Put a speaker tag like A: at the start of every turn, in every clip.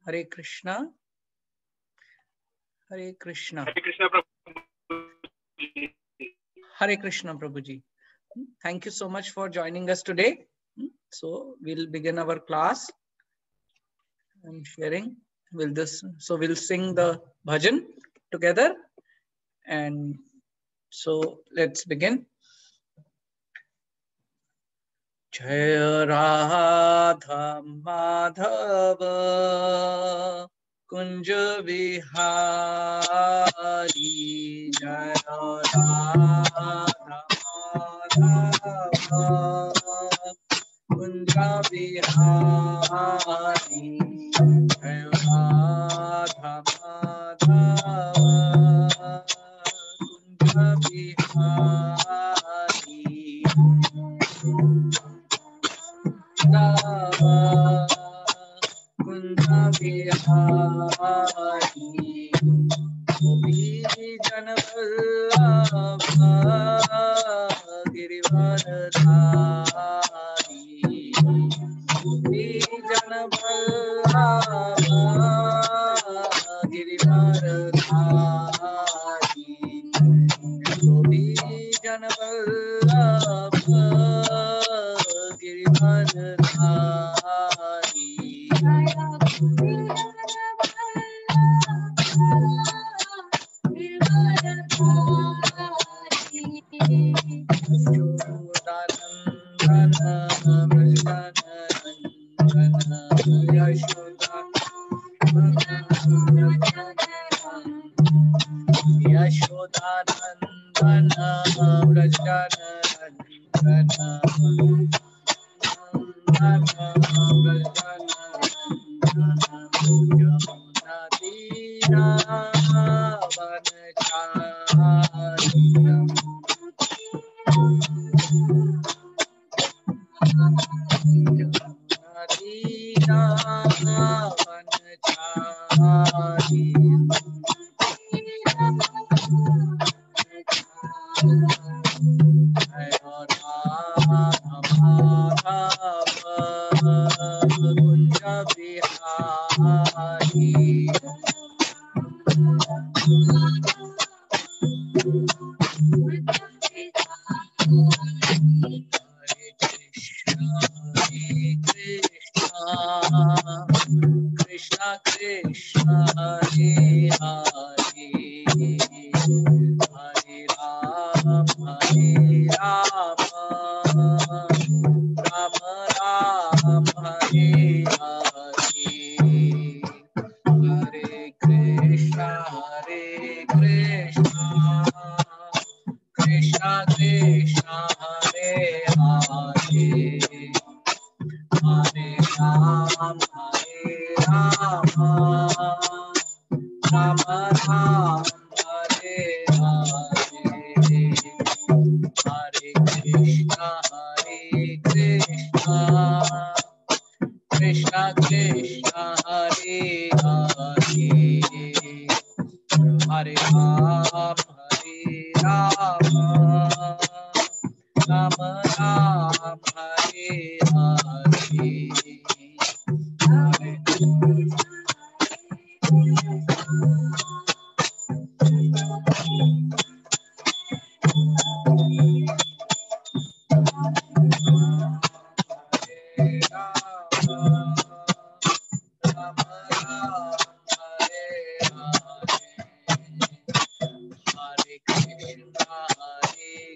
A: Hare Krishna. Hare Krishna.
B: Hare Krishna, Prabhu.
A: Hare Krishna, Prabhuji. Thank you so much for joining us today. So we'll begin our class. I'm sharing. We'll sing the bhajan together. And so let's begin. Jaya Radha Madhava Kunja Vihari, Jaya Radha Madhava Kunja Vihari, Jaya Radha Madhava Kunja Vihari, Kunja Vihari, Gopi Jan Vallabha Girivaradhari, Gopi Jan Vallabha Girivaradhari, Gopi Jan Vallabha Girivaradhari, Yashodanandana Vrajanandana Krishna Krishna Hare Hare, Hare Rama Rama Rama Hare Hare, Hare Krishna Krishna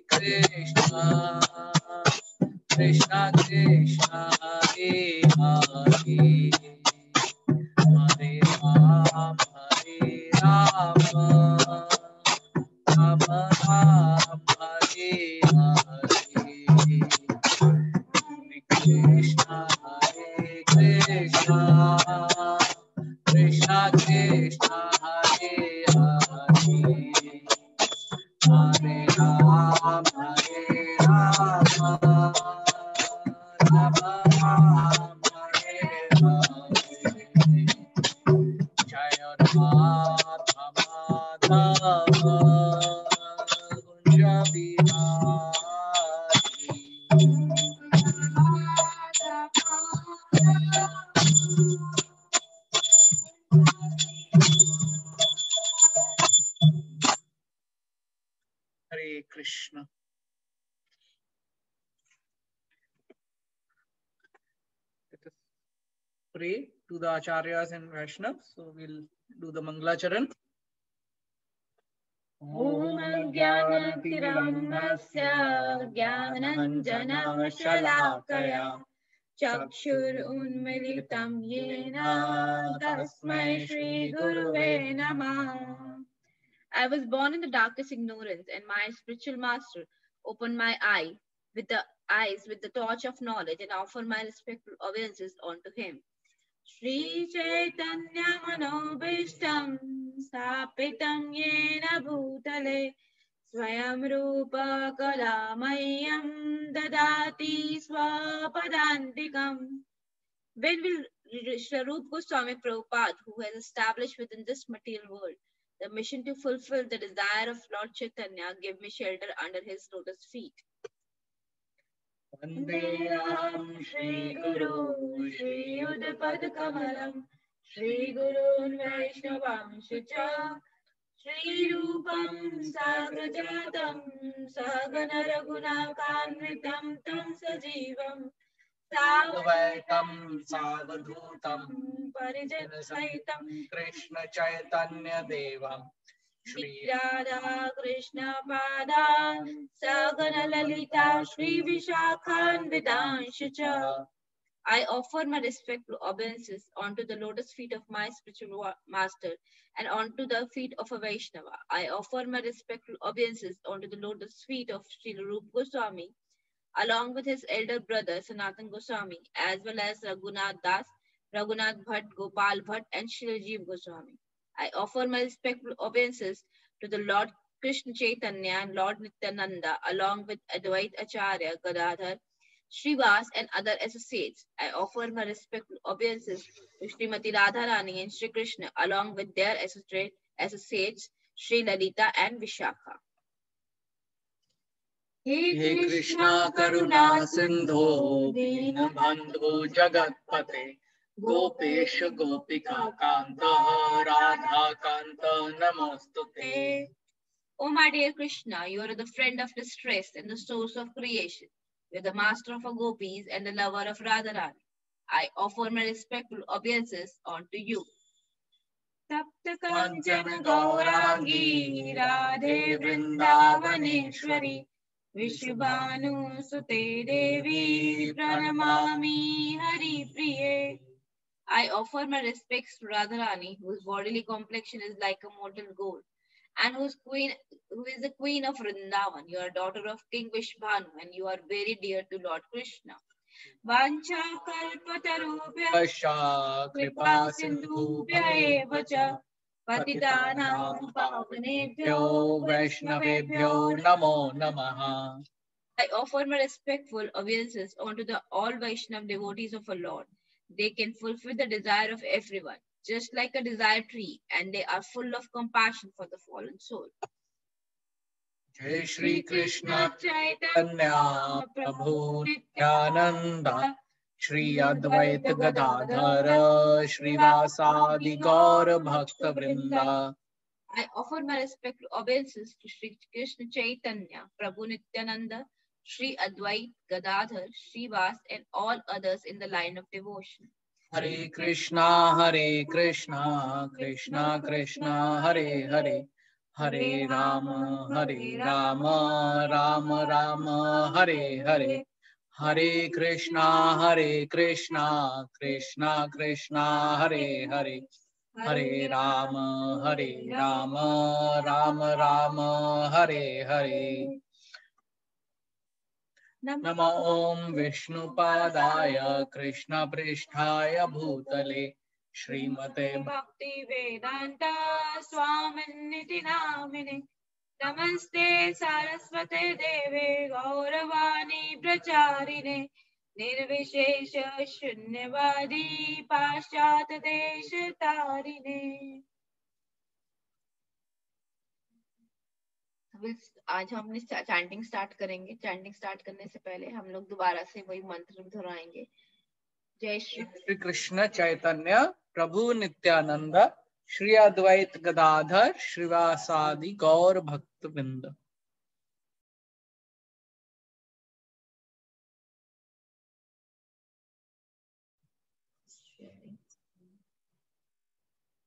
A: Krishna, Krishna Krishna, Hare Hare, Hare Ram, Hare Ram, Ram Ram, Hare Hare, Krishna, Hare Krishna, Krishna Krishna, Hare Hare, Hare Ram, Hare Ram, Ram Ram, Hare Hare, Jaya Radha Madhava, Kunja Bihari. Hare Krishna. Let us pray to the Acharyas and Vaishnavas. So we'll do the Mangala Charan.
B: Om Jnanatimirandhasya Jnananjana-shalakaya Chakshurunmilitam yena Tasmai Shri Guruve Namah. I was born in the darkest ignorance, and my spiritual master opened my eyes with the torch of knowledge and offered my respectful obeisances unto him. Shri Chaitanya Manobishtam Sapitam Yena Bhutale Swayam Rupa Kalamayam Dadati Swapadantikam. When will Swarup Goswami Prabhupada, who has established within this material world the mission to fulfill the desire of Lord Chaitanya, give me shelter under his lotus feet?
A: Vanderam Shri Guru Shri Udpad Kamalam Shri Gurun Vaishnavam Shucha Shri Rupam Sagrajatam Sagana Raghuna Kanvitam Tam Sajivam Savaitam Savadhutam Parijana Saitam Krishna Chaitanya Devam Shri
B: Radha Krishna Pada Sagana Lalita Shri Vishakhan Vidanshacha. I offer my respectful obeisances onto the lotus feet of my spiritual master and onto the feet of a Vaishnava. I offer my respectful obeisances onto the lotus feet of Sri Rupa Goswami, along with his elder brother Sanatan Goswami, as well as Raghunath Das, Raghunath Bhatt, Gopal Bhatt, and Sri Rajiv Goswami. I offer my respectful obeisances to the Lord Krishna Chaitanya and Lord Nityananda, along with Advait Acharya, Gadadhar, Srivas, and other associates. I offer my respectful obeisances to Srimati Radharani and Sri Krishna, along with their associates, Sri Lalita and Vishakha.
A: He Krishna Karuna Sindho Deenabandhu Jagatpate Gopesh Gopika Kanta Radha Kanta Namostute.
B: O my dear Krishna, you are the friend of distress and the source of creation. You are the master of our gopis and the lover of Radharani. I offer my respectful obeisances unto you. Tapta Kanchana Gaurangi Radhe Vrindavaneshwari Vishvabhanu Sute Devi Pranamami Hari Priye. I offer my respects to Radharani, whose bodily complexion is like a molten gold, and who is the queen of Vrindavan. You are daughter of King Vishvabhanu, and you are very dear to Lord Krishna. Vancha kalpatarubhyascha kripa sindhubhya eva cha patitanam pavanebhyo
A: Vaishnavebhyo Namo Namaha.
B: I offer my respectful obeisances unto the all Vaishnav devotees of our Lord. They can fulfill the desire of everyone, just like a desire tree, and they are full of compassion for the fallen soul.
A: Jai Shri Krishna Chaitanya Prabhu Nityananda Shri Advaita Gadadhara Shri Vasadi Gaura Bhakta Vrinda.
B: I offer my respectful obeisances to Shri Krishna Chaitanya Prabhu Nityananda, Shri Advait, Gadadhar, Srivas, and all others in the line of devotion.
A: Hare Krishna, Krishna Krishna, Hare Hare, Hare Rama, Rama Rama, Hare Hare. Hare Krishna, Krishna Krishna, Hare Hare. Hare Rama, Rama Rama, Hare Hare. Namo Om Vishnupadaya Krishna Pristhaya Bhutale Srimate
B: Bhakti Vedanta Swaminiti Namine Namaste Saraswate Deve Gauravani Pracharine Nirvishesha Shunyavadi Paschat Desha Tarine. आज हमने chanting start करेंगे. Chanting start करने से पहले हम लोग दोबारा से वही मंत्र दोहराएंगे. जय श्री
A: कृष्ण चैतन्य प्रभु नित्यानंद श्री अद्वैत गदाधर श्रीवासादि गौर भक्तवृंद.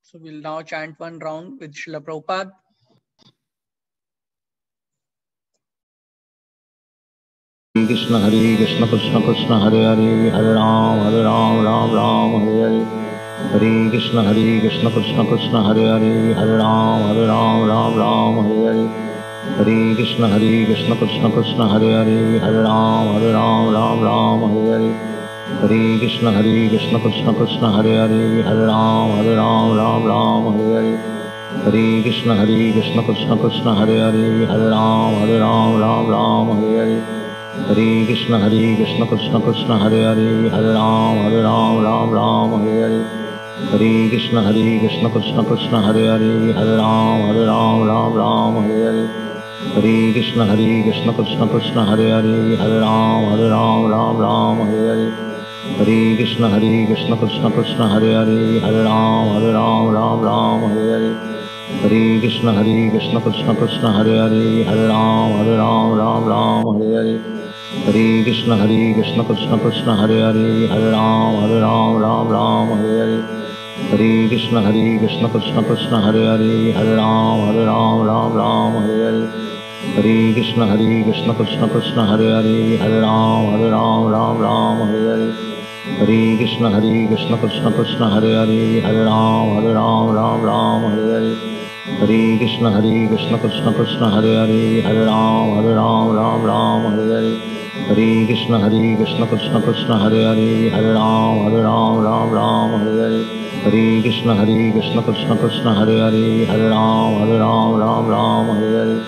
A: So we'll now chant one round with Srila Prabhupada.
C: Krishna Hare Krishna Krishna Krishna Hare Hare Hare Ram Ram Ram Hare Hare. Hare Krishna Krishna Krishna Hare Hare Hare Ram Ram Hare Hare. Hare Krishna Krishna Krishna Hare Hare Hare Ram Hare Hare. Hare Krishna Krishna Krishna Hare Hare Hare Ram Hare Hare. Hare Krishna Krishna Krishna Hare Hare Hare Ram Hare Hare. Hare Krishna Krishna Krishna Hare Hare Hare Ram Hare Hare. Hare Krishna Krishna Krishna Hare Hare Hare Ram Hare Hare. Hare Krishna Krishna Krishna Hare Hare Hare Ram Hare Hare. Hare Krishna Krishna Krishna Hare Hare Hare Ram Hare Hare. Hare Krishna Krishna Krishna Hare Hare Hare Ram Hare Hare. Hare Krishna Krishna Krishna Hare Hare Hare Ram Hare Hare. Hare Krishna Krishna Krishna Hare Hare Hare Ram Hare Hare. Hare Krishna Krishna Krishna Hare Hare Hare Ram Hare Hare. Hare Krishna Krishna Krishna Hare Hare Hare Ram Hare Hare. Hare Krishna Krishna Krishna Hare Hare Hare Ram Hare Hare. Hare Krishna Krishna Krishna Hare Hare Hare Ram Hare Hare. Hare Krishna Krishna Krishna Hare Hare Hare Ram Hare Hare. Hare Krishna Krishna Krishna Hare Hare Hare Ram Hare Hare.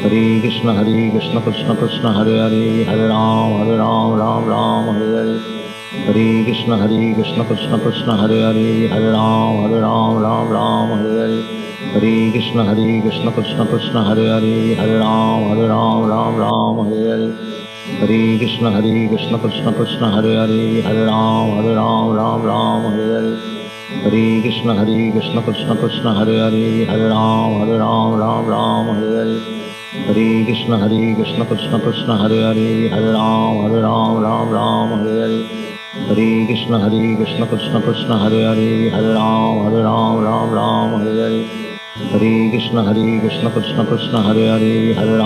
C: Hare Krishna Krishna Krishna Hare Hare Hare Ram Hare Hare. Hare Krishna Krishna Krishna Hare Hare Hare Ram Hare Hare. Hare Krishna Krishna Krishna Hare Hare Hare Ram Hare Hare. Hare Krishna Krishna Krishna Hare Hare Hare Ram Hare Hare. Hare Krishna Krishna Krishna Hare Hare Hare Ram Hare Hare. Hare Krishna Krishna Krishna Hare Hare Hare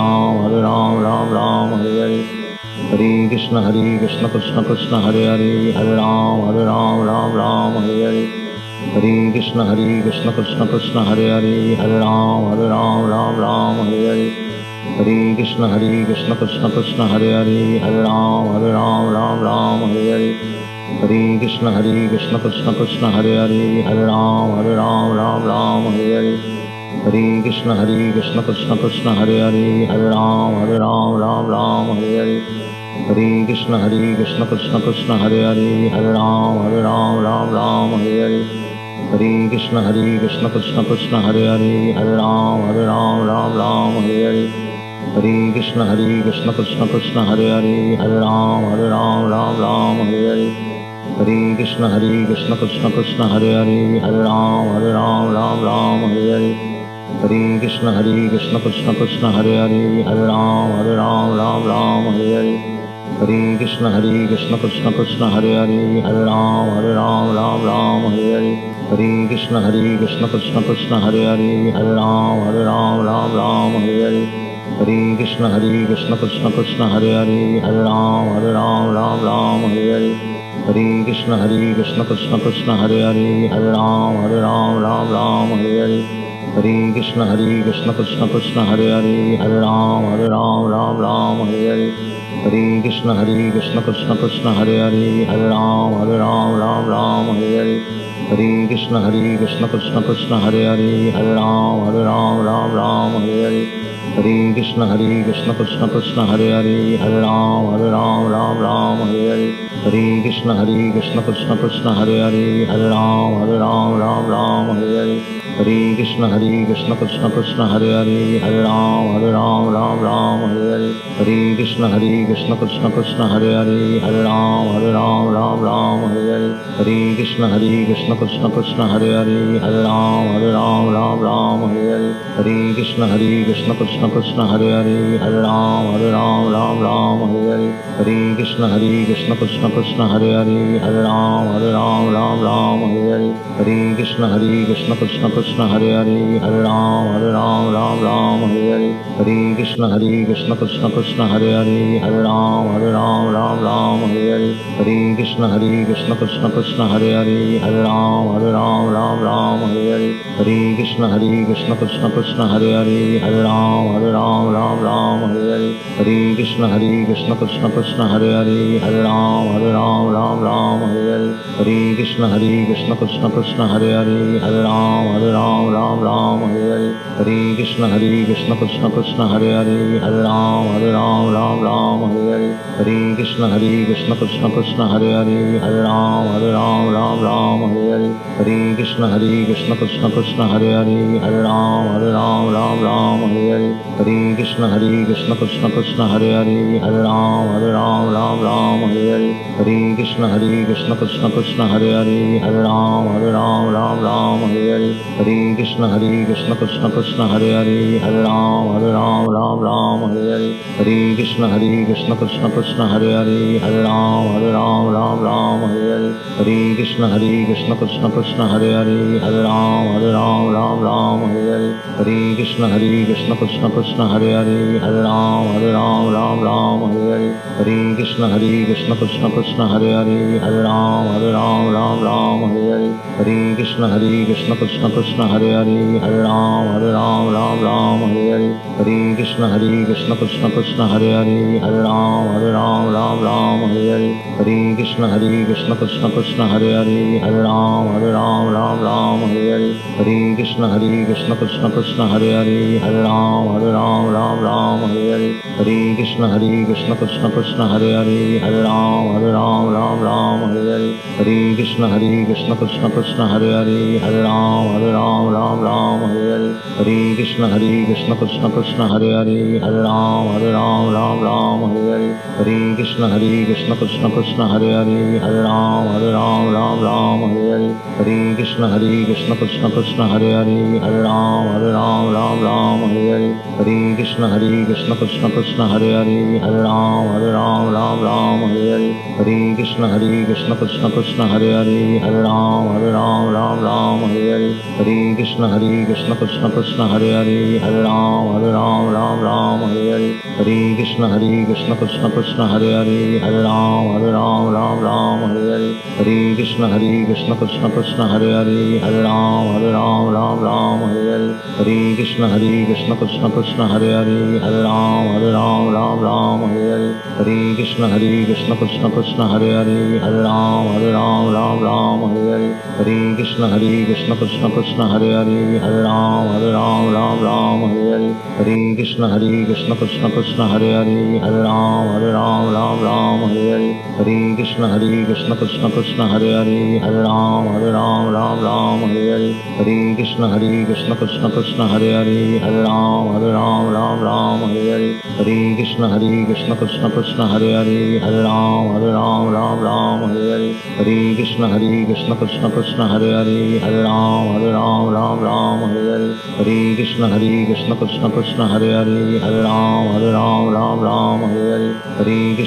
C: Ram Hare Hare. Hare Krishna Krishna Krishna Hare Hare Hare Ram Hare Hare. Hare Krishna Krishna Krishna Hare Hare Hare Ram Hare Hare. Hare Krishna Krishna Krishna Hare Hare Hare Ram Hare Hare. Hare Krishna Krishna Krishna Hare Hare Hare Ram Hare Hare. Hare Krishna Krishna Krishna Hare Hare Hare Ram Hare Hare. Hare Krishna Krishna Krishna Hare Hare Hare Ram Hare Hare. Hare Krishna Krishna Krishna Hare Hare Hare Ram Hare Hare. Hare Krishna Krishna Krishna Hare Hare Hare Ram Hare Hare. Hare Krishna Krishna Krishna Hare Hare Hare Ram Hare Hare. Hare Krishna Krishna Krishna Hare Hare Hare Ram Hare Hare. Hare Krishna Krishna Krishna Hare Hare Hare Ram Hare Hare. Hare Krishna Krishna Krishna Hare Hare Hare Ram Hare Hare. Hare Krishna Krishna Krishna Hare Hare Hare Ram Ram Ram Hare Hare Hare Krishna Krishna Krishna Hare Hare Hare Ram Ram Hare Hare Hare Krishna Krishna Krishna Hare Hare Hare Ram Ram Hare Hare Hare Krishna Krishna Krishna Hare Hare Hare Ram Ram Hare Hare Hare Krishna Krishna Krishna Hare Hare Hare Ram Ram Hare Hare Hare Krishna Krishna Krishna Hare Hare Hare Ram Ram Hare Hare Hare Krishna Krishna Krishna Hare Hare Hare Ram Ram Hare Hare Hare Krishna Krishna Krishna Hare Hare Hare Ram Ram Hare Hare Hare Krishna Krishna Krishna Hare Hare Hare Ram Ram Hare Hare Hare Krishna Krishna Krishna Hare Hare Hare Ram Ram Hare Hare Hare Krishna Krishna Krishna Hare Hare Hare Ram Ram Hare Hare Hare Krishna Krishna Krishna Hare Hare Hare Ram Ram Hare Hare Hare Krishna Krishna Krishna Hare Hare Hare Ram Ram Hare Hare Hare Krishna Krishna Krishna Hare Hare Hare Ram Ram Hare Hare Hare Krishna Krishna Krishna Hare Hare Hare Ram Ram Hare Hare Hare Krishna Krishna Krishna Hare Hare Hare Ram Ram Hare Hare Hare Krishna Krishna Krishna Hare Hare Hare Ram Ram Hare Hare Hare Krishna Krishna Krishna Hare Hare Hare Ram Ram Hare Hare Hare Krishna Krishna Krishna Hare Hare Hare Ram Ram Hare Hare Hare Krishna Krishna Krishna Hare Hare Hare Ram Ram Hare Hare Hare Krishna Krishna Krishna Hare Hare Hare Ram Ram Hare Hare Hare Krishna Krishna Krishna Hare Hare Hare Ram Ram Hare Hare Hare Krishna Krishna Krishna Hare Hare Hare Ram Ram Hare Hare Hare Krishna Krishna Krishna Hare Hare Hare Ram Ram Hare Hare Hare Krishna Krishna Krishna Hare Hare Hare Ram Ram Hare Hare Hare Krishna Krishna Krishna Hare Hare Hare Ram Ram Hare Hare Hare Krishna Krishna Krishna Hare Hare Hare Ram Ram Hare Hare Hare Krishna Krishna Krishna Hare Hare Hare Ram Ram Hare Hare Hare Krishna Krishna Krishna Hare Hare Hare Ram Ram Hare Hare Hare Krishna Krishna Krishna Hare Hare Hare Ram Ram Hare Hare Hare Krishna Krishna Krishna Hare Hare Hare Ram Ram Hare Hare Hare Krishna Krishna Krishna Hare Hare Hare Ram Ram Hare Hare Hare Krishna Krishna Krishna Hare Hare Hare Ram Ram Hare Hare Hare Krishna Krishna Krishna Hare Hare Hare Ram Ram Hare Hare Hare Krishna Krishna Krishna Hare Hare Hare Ram Ram Hare Hare Hare Krishna Krishna Krishna Hare Hare Hare Ram Ram Hare Hare Hare Krishna Krishna Krishna Hare Hare Hare Ram Ram Hare Hare Hare Krishna Krishna Krishna Hare Hare Hare Ram Ram Hare Hare Hare Krishna Krishna Krishna Hare Hare Hare Ram Ram Hare Hare Hare Krishna Krishna Krishna Hare Hare Hare Ram Ram Hare Hare Hare Krishna Krishna Krishna Hare Hare Hare Ram Ram Hare Hare Hare Krishna Krishna Krishna Hare Hare Hare Ram Ram Hare Hare Hare Krishna Krishna Krishna Hare Hare Hare Ram Ram Hare Hare Hare Krishna Krishna Krishna Hare Hare Hare Ram Ram Hare Hare Hare Krishna Krishna Krishna Hare Hare Hare Ram Ram Hare Hare Hare Krishna Krishna Krishna Hare Hare Hare Ram Ram Hare Hare Hare Krishna Krishna Krishna Hare Hare Hare Ram Ram Hare Hare Hare Krishna Krishna Krishna Hare Hare Hare Ram Ram Hare Hare Hare Krishna Krishna Krishna Hare Hare Hare Ram Ram Hare Hare Hare Krishna Krishna Krishna Hare Hare Hare Ram Hare Hare Hare Krishna Krishna Krishna Hare Hare Hare Ram Hare Hare Hare Krishna Krishna Krishna Hare Hare Hare Ram Ram Hare Hare Hare Krishna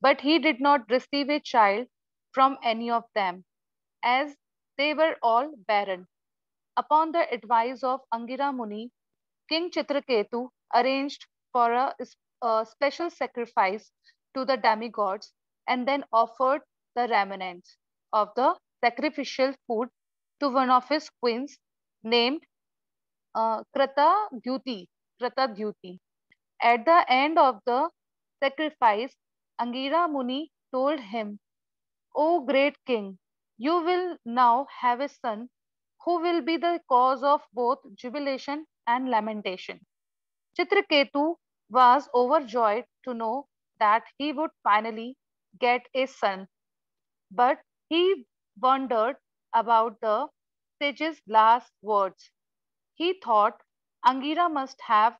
D: but he did not receive a child from any of them, as they were all barren. Upon the advice of Angira Muni, King Chitraketu arranged for a special sacrifice to the demigods and then offered the remnants of the sacrificial food to one of his queens named Kratadyuti. Kratadyuti. At the end of the sacrifice, Angira Muni told him, "O great king, you will now have a son who will be the cause of both jubilation and lamentation." Chitraketu was overjoyed to know that he would finally get a son, but he wondered about the sage's last words. He thought Angira must have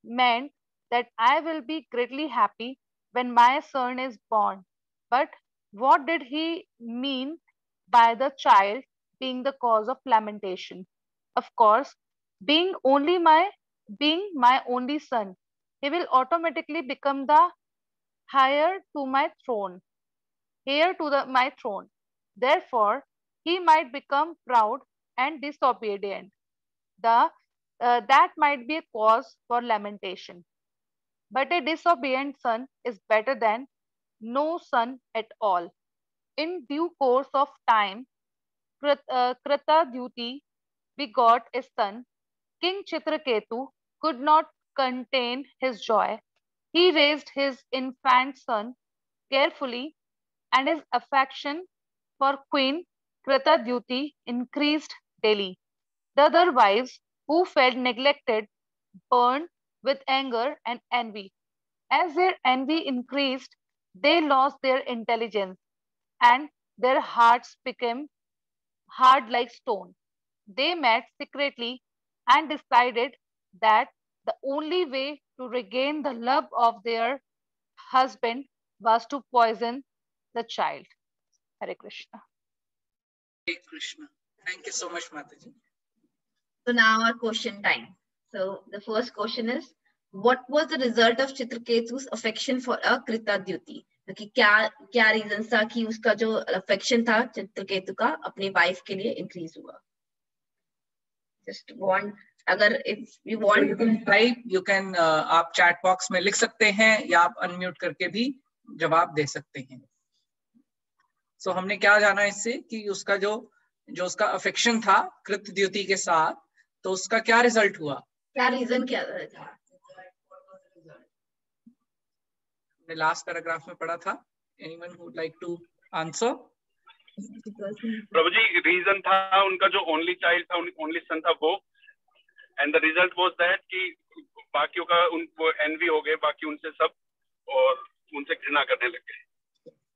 D: meant that I will be greatly happy when my son is born. But what did he mean by the child being the cause of lamentation? Of course, being only my being my only son, he will automatically become the heir to my throne, my throne. Therefore, he might become proud and disobedient. That might be a cause for lamentation. But a disobedient son is better than no son at all. In due course of time, Kritadyuti begot a son. King Chitraketu could not contain his joy. He raised his infant son carefully, and his affection for Queen Kritadyuti increased daily. The other wives who felt neglected burned with anger and envy. As their envy increased, they lost their intelligence and their hearts became hard like stone. They met secretly and decided that the only way to regain the love of their husband was to poison the child. Hare Krishna.
A: Hare Krishna. Thank you so much, Mataji.
B: So now our question time. So the first question is, what was the result of Chitraketu's affection for a Kritadyuti? कि क्या reason था कि उसका जो affection था चित्रकेतु का अपनी wife के लिए इंक्रीज हुआ? Just want, अगर if you want,
A: you can type, you can आप चैट बॉक्स में लिख सकते हैं या आप अनम्यूट करके भी जवाब दे सकते हैं. सो हमने क्या जाना इससे कि उसका जो उसका अफेक्शन था कृतद्युति के साथ, तो उसका क्या रिजल्ट हुआ,
B: क्या रीजन क्या था?
A: हमने लास्ट पैराग्राफ में पढ़ा था. Anyone who would like to answer?
E: Prabhu ji, reason था उनका जो ओनली चाइल्ड था, ओनली सन था वो, and the result was that कि बाकियों का उनको एनवी हो गए, बाकी उनसे सब और उनसे घृणा करने लगे.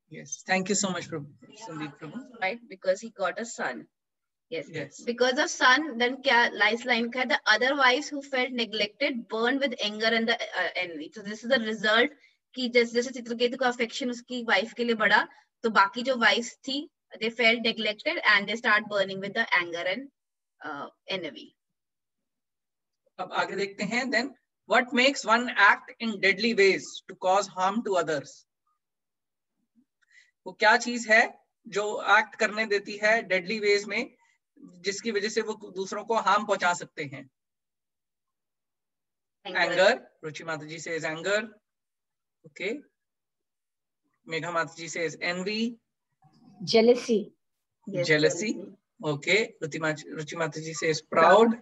A: Yes, thank you so much, Prabhu. Sandeep Prabhu.
B: Right, because he got a son. Yes.
A: Yes.
B: Because of son, then क्या last line का, the other wives who felt neglected burned with anger and the envy. So this is the result कि जैसे चित्रकेतु का affection उसकी wife के लिए बढ़ा, तो बाकी जो wives थी, they felt neglected and they start burning with the anger and envy.
A: अब आगे देखते हैं. Then what makes one act in deadly ways to cause harm to others? वो क्या चीज है जो एक्ट करने देती है डेडली वेज में, जिसकी वजह से वो दूसरों को हार्म पहुंचा सकते हैं? एंगर. रुचि माता जी से एंगर. ओके. मेघा माता जी से एनवी.
F: Jealousy.
A: Jealousy. Okay. रुचि माता जी से proud.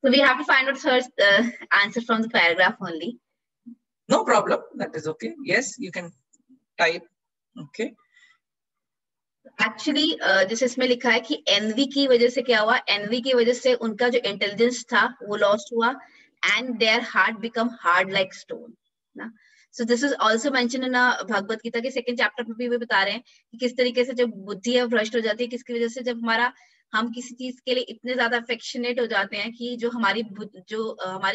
B: So we have to find out her answer from the paragraph only.
A: No problem. That is okay. Yes, you can type. Okay.
B: Actually, जैसे इसमें लिखा है कि envy की वजह से क्या हुआ? Envy की वजह से उनका जो intelligence था वो lost हुआ, and their heart become hard like stone. ना? So this is also mentioned in Bhagavad Gita के second chapter में भी बता रहे हैं कि किस तरीके से जब बुद्धि है भ्रष्ट हो जाती है, किसकी वजह से, जब हम किसी चीज के लिए इतने ज्यादा affectionate हो जाते हैं कि जो हमारी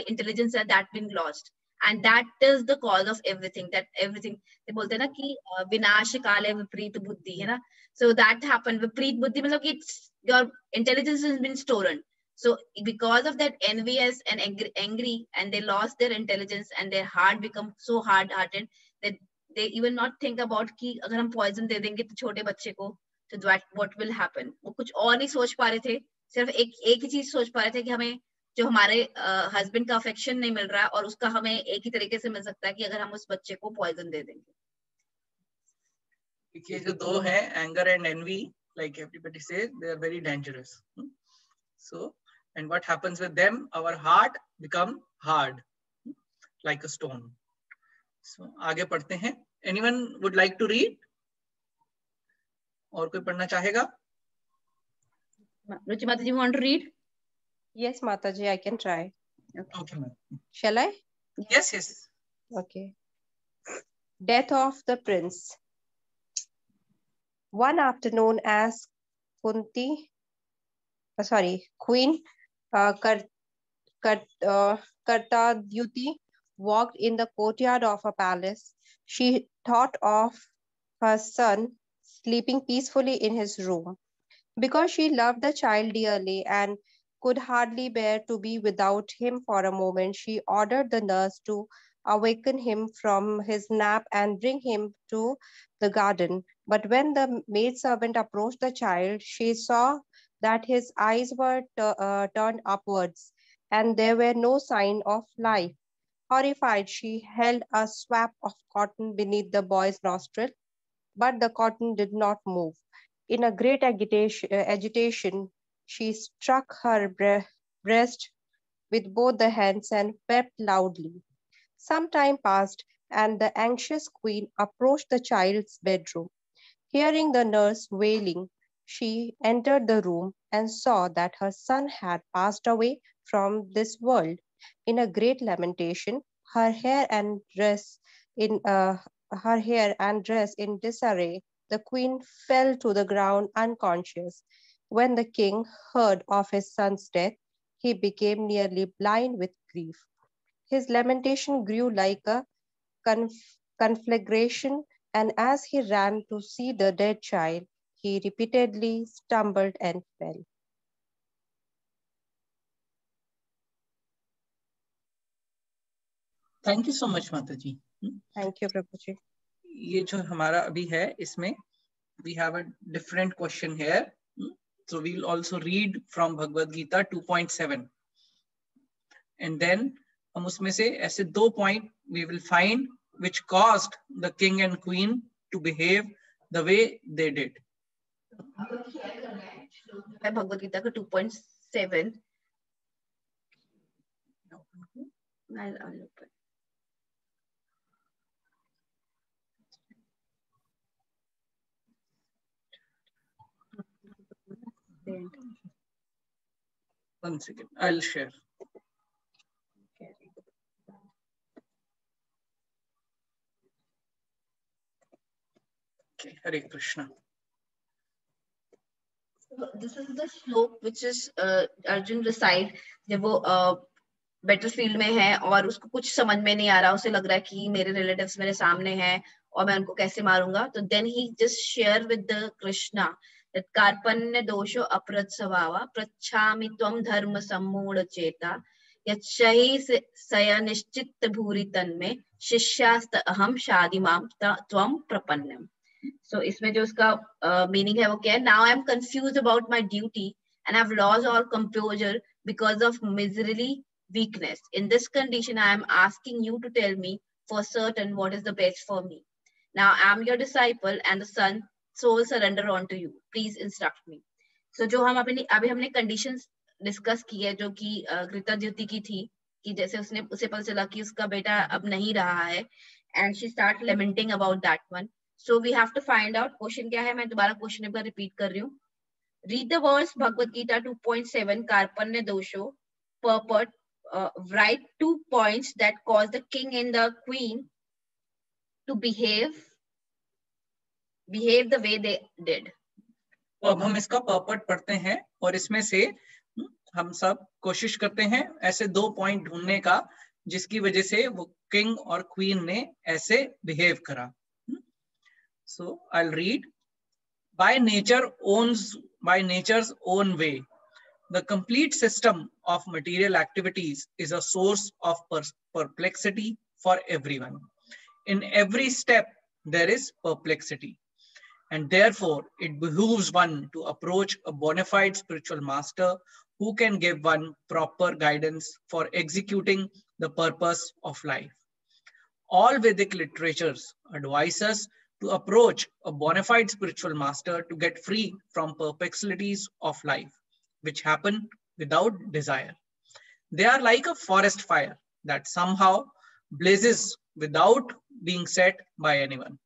B: intelligence है that been lost, and that is the cause of everything. That everything they बोलते हैं ना कि विनाश काले विपरीत बुद्धि है ना. So that happened. विपरीत बुद्धि मतलब कि your intelligence has been stolen. So because of that envious and angry, and they lost their intelligence and their heart become so hard-hearted that they even not think about कि अगर हम poison दे देंगे तो छोटे बच्चे को, तो what will happen. वो कुछ और नहीं सोच पा रहे थे, सिर्फ एक ही चीज सोच पा रहे थे कि हमें जो हमारे हस्बैंड का अफेक्शन नहीं मिल रहा है और उसका हमें एक ही तरीके से मिल सकता है कि अगर हम उस बच्चे को पॉइजन दे देंगे.
A: ये जो दो है, anger and envy, like everybody says, they are very dangerous. So, and what happens with them? Our heart become hard, like a stone. So, आगे पढ़ते हैं. Anyone would like to read? और कोई पढ़ना चाहेगा?
B: Ruchi Mataji, you want to read?
G: Yes, Mataji, I can try.
A: Okay, ma'am.
G: Shall I?
A: Yes, yes.
G: Okay. Death of the prince. One afternoon, as Queen Kartadyuti walked in the courtyard of a palace, she thought of her son sleeping peacefully in his room. Because she loved the child dearly and could hardly bear to be without him for a moment, she ordered the nurse to awaken him from his nap and bring him to the garden. But when the maidservant approached the child, she saw that his eyes were turned upwards and there were no sign of life. Horrified, she held a swab of cotton beneath the boy's nostril, but the cotton did not move. In a great agitation, she struck her breast with both the hands and wept loudly. Some time passed, and the anxious queen approached the child's bedroom. Hearing the nurse wailing, she entered the room and saw that her son had passed away from this world. In a great lamentation, her hair and dress in disarray, the queen fell to the ground unconscious. When the king heard of his son's death, he became nearly blind with grief. His lamentation grew like a conflagration, and as he ran to see the dead child, he repeatedly stumbled and fell.
A: Thank you so much, Mataji.
G: Thank you, Prabhuji.
A: ये जो हमारा अभी है, इसमें we have a different question here. So we'll also read from Bhagavad Gita 2.7. And then हम उसमें से ऐसे 2 point we will find which caused the king and queen to behave the way they did.
B: Bhagavad Gita 2.7. I'll open.
A: One second, I'll share. Okay, Hare Krishna.
B: This is the श्लोक which is Arjun recite जब वो battlefield में है और उसको कुछ समझ में नहीं आ रहा, उसे लग रहा है कि मेरे रिलेटिव्स मेरे सामने हैं और मैं उनको कैसे मारूंगा. तो then he just share with the Krishna that कार्पण्य दोषो अपरत स्वभावा प्रच्छामि त्वं धर्म सम्मूढ़ चेता यच्छहि सया निश्चित भूरि तन्मे शिष्यास्त अहम शादि माम त्वं प्रपन्नम. So इसमें जो उसका meaning है वो क्या है? Now I am confused about my duty and have lost all composure because of miserly weakness. In this condition, I am asking you to tell me for certain what is the best for me. Now I am your disciple and the son soul surrender unto you. Please instruct me. So जो हम अभी हमने conditions discuss की है जो कि कृतद्युति की थी कि जैसे उसे पता चला कि उसका बेटा अब नहीं रहा है and she start lamenting about that one. So we have to find out question क्या है. मैं दोबारा question एक बार repeat कर रही हूँ. Read the verse Bhagavad Gita 2.7 कार्पण्य दोषो purport. Write 2 points that cause the king and the queen to behave the way they did.
A: तो अब हम इसका पर्पट पढ़ते हैं और इसमें से हम सब कोशिश करते हैं ऐसे 2 पॉइंट ढूंढने का जिसकी वजह से वो किंग और क्वीन ने ऐसे बिहेव करा. So I'll read. By nature's own way, the complete system of material activities is a source of perplexity for everyone. In every step, there is perplexity. And therefore, it behooves one to approach a bona fide spiritual master who can give one proper guidance for executing the purpose of life. All Vedic literatures advise us to approach a bona fide spiritual master to get free from perplexities of life, which happen without desire. They are like a forest fire that somehow blazes without being set by anyone.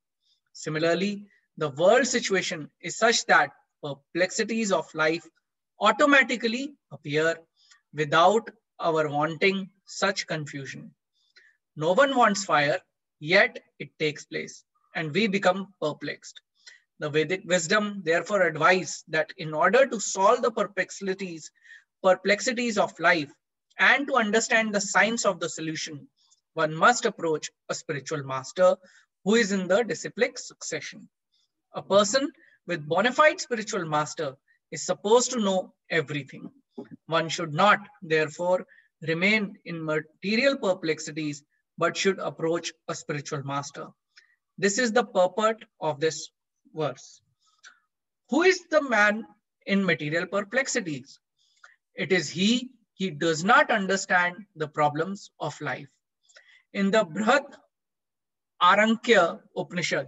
A: Similarly, the world situation is such that perplexities of life automatically appear without our wanting such confusion. No one wants fire, yet it takes place, and we become perplexed. The Vedic wisdom therefore advises that in order to solve the perplexities of life and to understand the science of the solution, one must approach a spiritual master who is in the disciplic succession. A person with bona fide spiritual master is supposed to know everything. One should not, therefore, remain in material perplexities, but should approach a spiritual master. This is the purport of this verse. Who is the man in material perplexities? It is he does not understand the problems of life. In the Brihad Arankya Upanishad,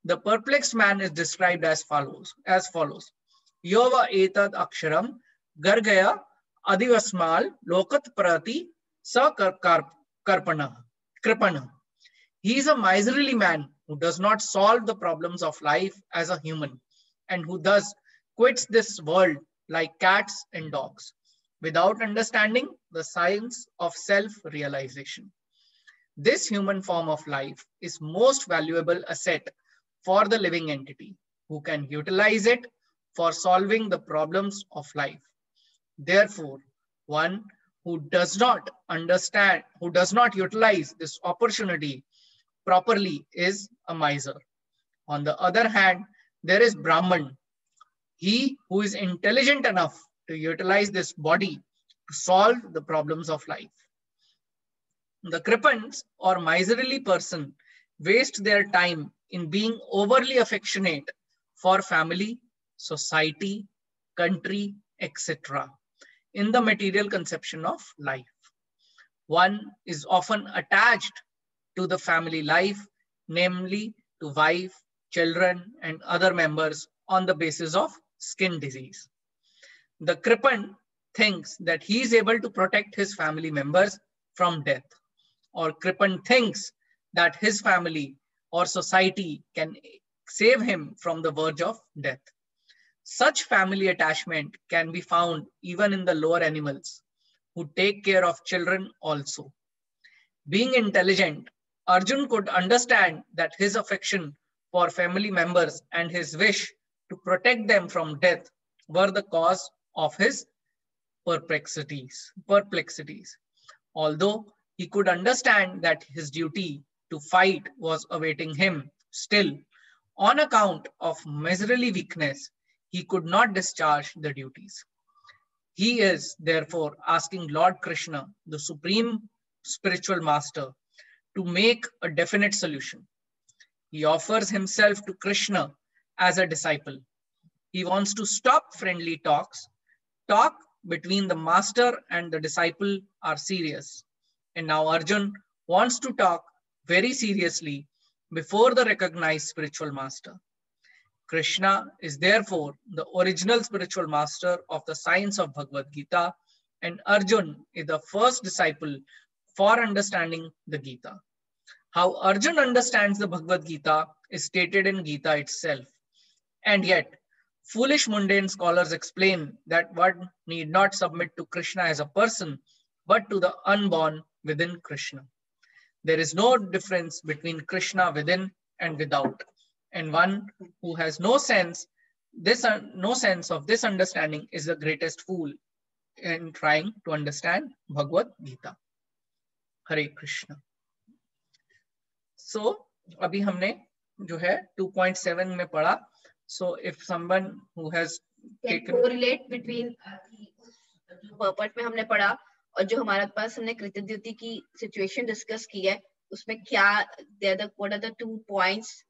A: the perplexed man is described as follows. Yova etad aksharam gargaya adivasmal lokat prati sa kripana. He is a miserly man who does not solve the problems of life as a human and who thus quits this world like cats and dogs without understanding the science of self-realization. This human form of life is most valuable asset for the living entity who can utilize it for solving the problems of life. Therefore, one who does not utilize this opportunity properly is a miser. On the other hand, there is Brahman, he who is intelligent enough to utilize this body to solve the problems of life. The Kripans or miserly person waste their time in being overly affectionate for family, society, country, etc. in the material conception of life. One is often attached to the family life, namely to wife, children, and other members on the basis of skin disease. The Kripan thinks that he is able to protect his family members from death, or Kripan thinks that his family or society can save him from the verge of death. Such family attachment can be found even in the lower animals who take care of children also. Being intelligent, Arjun could understand that his affection for family members and his wish to protect them from death were the cause of his perplexities. Although he could understand that his duty to fight was awaiting him, still, on account of miserly weakness, he could not discharge the duties. He is therefore asking Lord Krishna, the supreme spiritual master, to make a definite solution. He offers himself to Krishna as a disciple. He wants to stop friendly talks. Talk between the master and the disciple are serious. And now Arjun wants to talk very seriously before the recognized spiritual master. Krishna is therefore the original spiritual master of the science of Bhagavad Gita, and Arjun is the first disciple for understanding the Gita. How Arjun understands the Bhagavad Gita is stated in Gita itself. And yet, foolish mundane scholars explain that one need not submit to Krishna as a person, but to the unborn within Krishna. There is no difference between Krishna within and without. And one who has no sense of this understanding is the greatest fool in trying to understand Bhagavad Gita. Hare Krishna. So, अभी हमने जो है 2.7 में पढ़ा. So, if someone who has taken
B: correlate between purport में हमने पढ़ा और जो हमारे पास हमने कृतद्युति की situation discuss की है, उसमें क्या what are the 2 points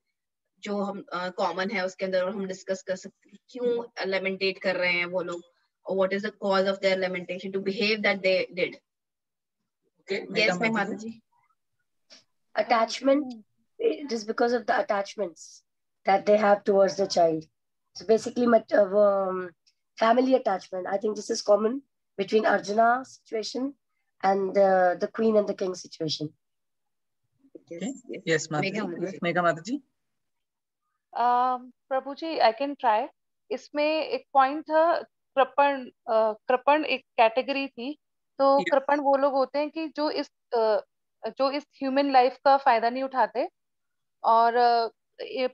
B: जो हम कॉमन है उसके अंदर, और हम डिस्कस कर सकते हैं क्यों लेमेंटेट कर रहे हैं वो लोग, और what is the cause of their lamentation to behave that they did. Yes, Mataji.
F: Attachment, it is because of the attachments that they have towards the child. So basically, family attachment. I think this is common between Arjuna situation and the queen and the king situation.
A: Okay. Yes, Mataji. Megha Mataji.
D: Prabhu ji, I can try. इसमें एक point था, कृपण. कृपण एक category थी. तो कृपण वो लोग होते हैं कि जो इस ह्यूमन लाइफ का फायदा नहीं उठाते और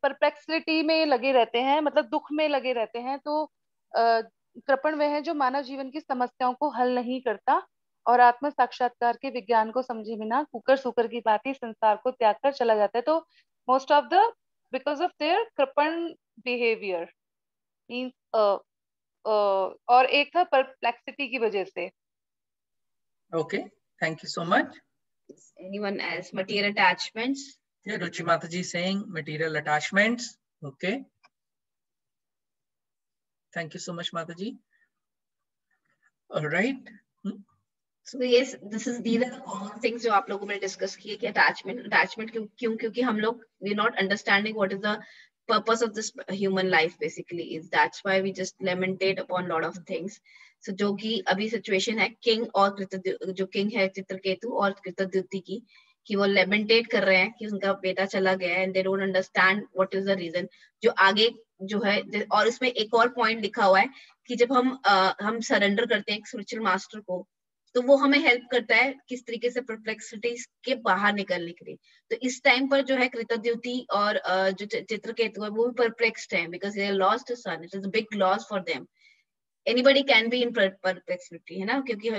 D: परप्लेक्सिटी में लगे रहते हैं, मतलब दुख में लगे रहते हैं. तो कृपण वह है जो मानव जीवन की समस्याओं को हल नहीं करता और आत्म साक्षात्कार के विज्ञान को समझे बिना कुकर सुकर की भांति संसार को त्याग कर चला जाता है. तो most of the because of their कृपण बिहेवियर मीन्स, और एक था परप्लेक्सिटी की वजह से.
A: Okay, thank you so much.
B: Anyone else? Material attachments.
A: Yeah, Ruchi Mataji saying material attachments. Okay. Thank you so much, Mataji. All right.
B: So yes, these are the common things जो आप लोगों में discuss किए कि attachment क्यों, क्योंकि हम लोग we're not understanding what is the purpose of this human life basically is. That's why we just lamentate upon lot of things. So जो कि अभी situation है king और जो king है चित्रकेतु और कृतद्युति की, कि वो lamentate कर रहे हैं कि उनका बेटा चला गया है and they don't understand what is the reason. जो आगे जो है, और इसमें एक और point लिखा हुआ है कि जब हम surrender करते हैं एक spiritual master को, तो वो हमें हेल्प करता है किस तरीके से परप्लेक्सिटीज के बाहर निकलने के लिए. तो इस टाइम पर जो है कृतद्युति और जो चित्रकेतु है वो भी परप्लेक्स्ड है because they lost a son. It is a big loss for them. Anybody can be in perplexity, है ना, क्योंकि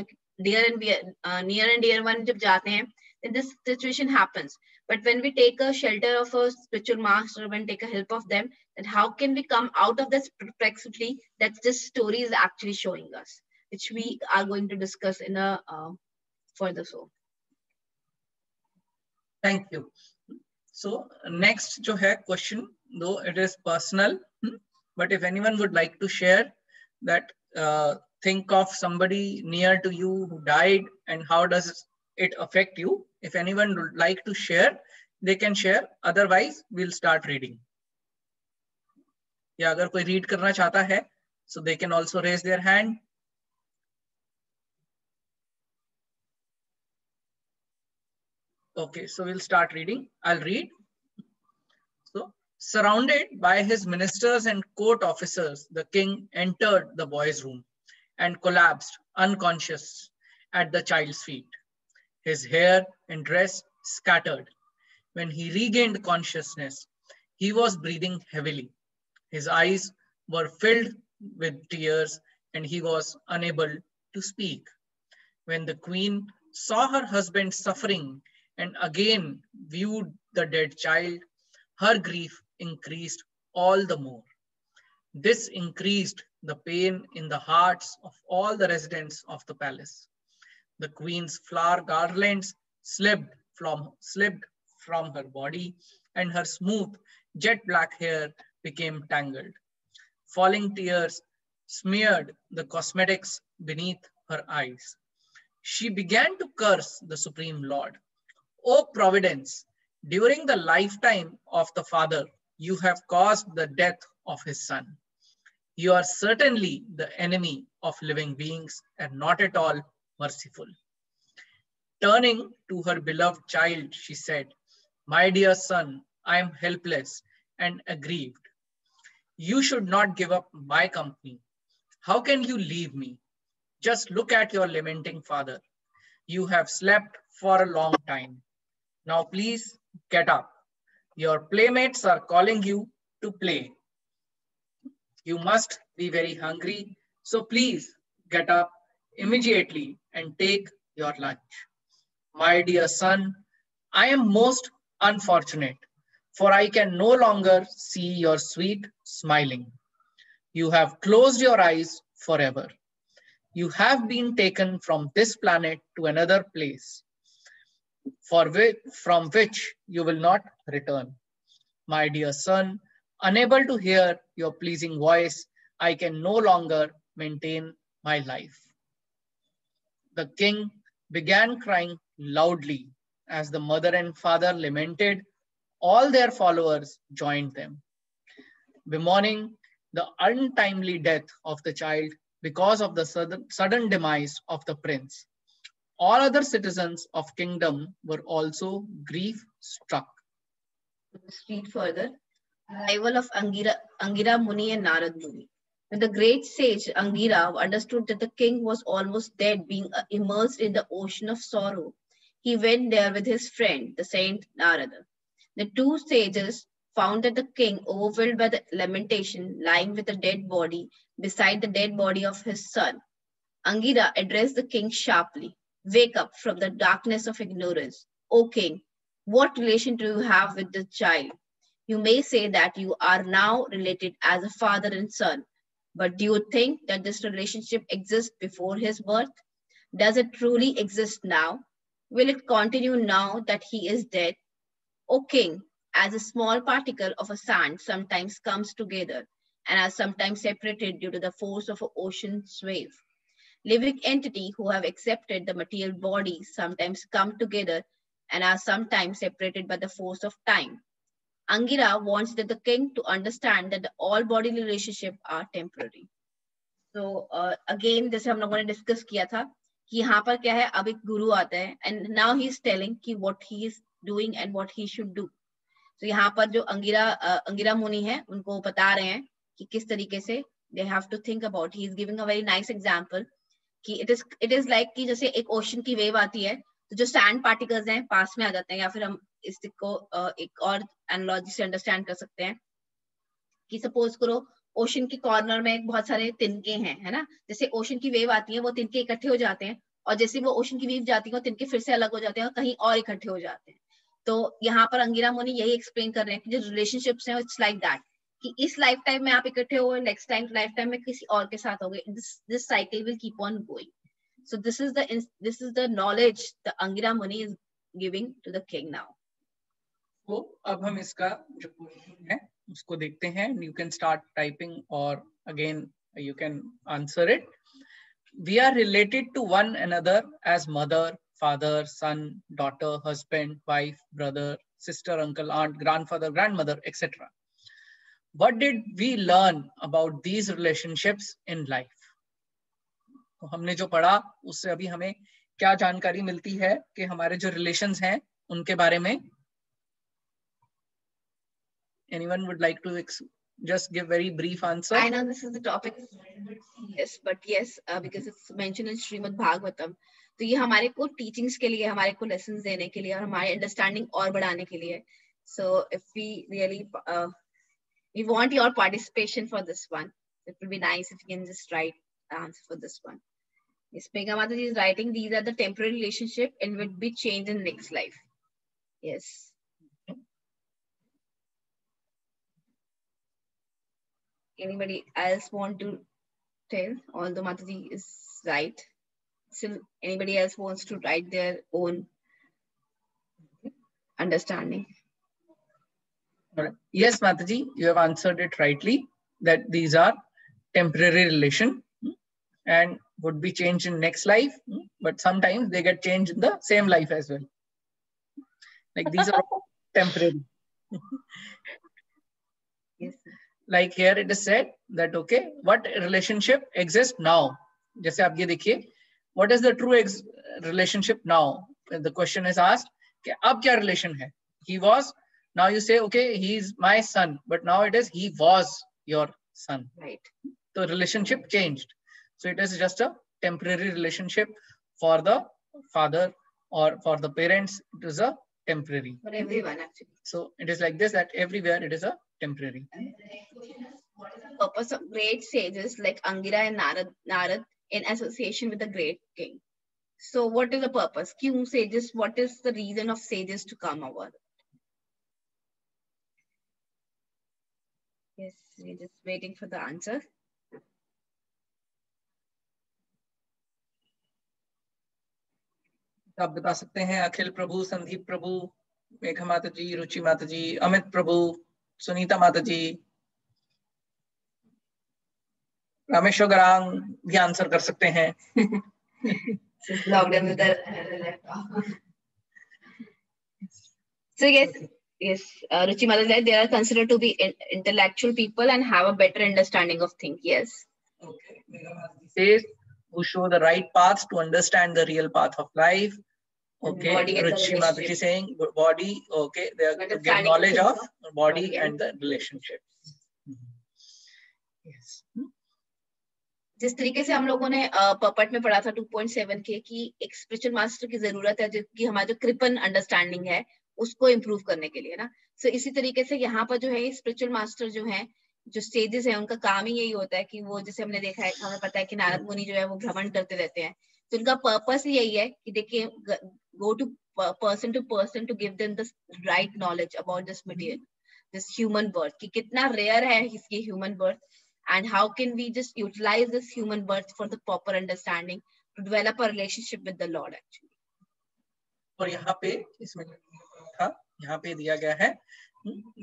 B: नियर एंड डियर वन जब जाते हैं then this situation happens. But when we take a shelter of a spiritual master, when take a help of them, then how can we come out of this perplexity that this story is actually showing us, which we are going to discuss in a further. So
A: thank you. So next jo hai question, though it is personal, but if anyone would like to share that, think of somebody near to you who died and how does it affect you. If anyone would like to share, they can share. Otherwise we'll start reading. या अगर कोई read करना चाहता है, so they can also raise their hand. Okay, so we'll start reading. I'll read. So, surrounded by his ministers and court officers, the king entered the boy's room and collapsed unconscious at the child's feet. His hair and dress scattered. When he regained consciousness, he was breathing heavily. His eyes were filled with tears and he was unable to speak. When the queen saw her husband suffering and again viewed the dead child, her grief increased all the more. This increased the pain in the hearts of all the residents of the palace. The queen's flower garlands slipped from her body, and her smooth, jet black hair became tangled. Falling tears smeared the cosmetics beneath her eyes. She began to curse the Supreme Lord. O Providence, during the lifetime of the father, you have caused the death of his son. You are certainly the enemy of living beings and not at all merciful. Turning to her beloved child, she said, "My dear son, I am helpless and aggrieved. You should not give up my company. How can you leave me? Just look at your lamenting father. You have slept for a long time. Now please get up. Your playmates are calling you to play. You must be very hungry, so please get up immediately and take your lunch. My dear son, I am most unfortunate, for I can no longer see your sweet smiling. You have closed your eyes forever. You have been taken from this planet to another place, from which you will not return. my dear son, unable to hear your pleasing voice, I can no longer maintain my life. The king began crying loudly. As the mother and father lamented, all their followers joined them, bemoaning the untimely death of the child because of the sudden demise of the prince. All other citizens of kingdom were also grief struck.
B: Let's read further. Arrival of Angira Muni and Narad Muni. When the great sage Angira understood that the king was almost dead, being immersed in the ocean of sorrow, he went there with his friend, the saint Narada. The two sages found that the king, overwhelmed by the lamentation, lying with a dead body beside the dead body of his son. Angira addressed the king sharply. Wake up from the darkness of ignorance. O king, what relation do you have with the child? You may say that you are now related as a father and son, but do you think that this relationship exists before his birth? Does it truly exist now? Will it continue now that he is dead? O king, as a small particle of a sand sometimes comes together and are sometimes separated due to the force of an ocean's wave, living entities who have accepted the material body sometimes come together and are sometimes separated by the force of time. Angira wants that the king to understand that the all bodily relationships are temporary. So again, जैसे हम लोगों ने discuss किया था कि यहाँ पर क्या है, अब एक गुरु आता है and now he is telling कि what he is doing and what he should do. So यहाँ पर जो अंगिरा मुनि है उनको बता रहे हैं कि किस तरीके से they have to think about. He is giving a very nice example कि it is like कि जैसे एक ओशन की वेव आती है तो जो सैंड पार्टिकल्स हैं पास में आ जाते हैं, या फिर हम इसको एक और एनालॉजी से अंडरस्टैंड कर सकते हैं कि सपोज करो ओशन के कॉर्नर में बहुत सारे तिनके हैं, है ना, जैसे ओशन की वेव आती है वो तिनके इकट्ठे हो जाते हैं और जैसे वो ओशन की वेव जाती है वो तिनके फिर से अलग हो जाते हैं और कहीं और इकट्ठे हो जाते हैं. तो यहाँ पर अंगिरा मुनि यही एक्सप्लेन कर रहे हैं कि जो रिलेशनशिप्स हैं इट्स लाइक दैट कि इस लाइफ टाइम में आप इकट्ठे हो, नेक्स्ट लाइफ टाइम में किसी और के साथ होंगे. This cycle will keep on going. So this is the knowledge the Angira Muni is giving to the king now.
A: तो अब हम इसका जो क्वेश्चन है उसको देखते हैं. You can start typing or again you can answer it. We are related to one another as mother, father, son, daughter, husband, wife, brother, sister, uncle, aunt, grandfather, grandmother, etc. What did we learn about these relationships in life? तो हमने जो पढ़ा उससे अभी हमें क्या जानकारी मिलती है कि हमारे जो रिलेशंस हैं उनके बारे में. Anyone would like to just give very brief answer?
B: I know this is the topic, yes, but yes, because it's mentioned in Srimad Bhagavatam. तो ये हमारे को टीचिंग्स के लिए, हमारे को लेसन्स देने के लिए और हमारी अंडरस्टैंडिंग और बढ़ाने के लिए. So if we really we want your participation for this one, it will be nice if you can just write the answer for this one. Yes, Megha Mataji is writing these are the temporary relationship and will be changed in next life. Yes. Anybody else want to tell? Although Mataji is right, still anybody else wants to write their own understanding?
A: All right. Yes, Mataji, you have answered it rightly, that these are temporary relation and would be changed in next life, but sometimes they get changed in the same life as well. Like these are temporary.
B: Yes.
A: Like here it is said that, okay, what relationship exists now? जैसे आप ये देखिए, what is the true relationship now? The question is asked, कि अब क्या relation है? He was, now you say, okay, he is my son, but now it is, he was your son.
B: Right.
A: So relationship changed. So it is just a temporary relationship for the father or for the parents. It is a temporary.
B: For everyone, actually.
A: So it is like this, that everywhere it is a temporary.
B: What is the purpose of great sages like Angira and Narad in association with the great king? So what is the purpose? Kyun sages? What is the reason of sages to come over? Yes, we're just waiting for the answer.
A: आप बता सकते हैं अखिल प्रभु, संदीप प्रभु, मेघा माता जी, रुचि माता जी, अमित प्रभु, सुनीता माता जी, रामेश्वर गरांग भी answer कर सकते हैं.
B: Logged in with the laptop. So yes, Ruchi Mother said they are considered to be intellectual people and have a better understanding of things. Yes.
A: Okay. Says who show the right path to understand the real path of life. Okay. Ruchi Mother ji saying body. Okay. They are to give knowledge of body and the relationship. Yes.
B: जिस तरीके से हम लोगों ने puppet में पढ़ा था 2.7 के कि एक स्पिरिचुअल मास्टर की जरूरत है, कि हमारा जो कृपन अंडरस्टैंडिंग है उसको इम्प्रूव करने के लिए ना. सो इसी तरीके से यहाँ पर जो है स्पिरिचुअल मास्टर जो है, जो स्टेजेस है, उनका काम ही यही होता है कि वो, जैसे हमने देखा है, हमें पता है कि नारद मुनि जो है वो भ्रमण करते रहते हैं, तो उनका पर्पस ही यही है कि देखिए, go to person to give them the right knowledge about this material, this human birth, कि कितना रेयर है इसकी human birth, and how can we just utilize this human birth for the proper understanding to develop a relationship with the Lord actually.
A: और यहाँ पे इसमें था, यहाँ पे दिया गया है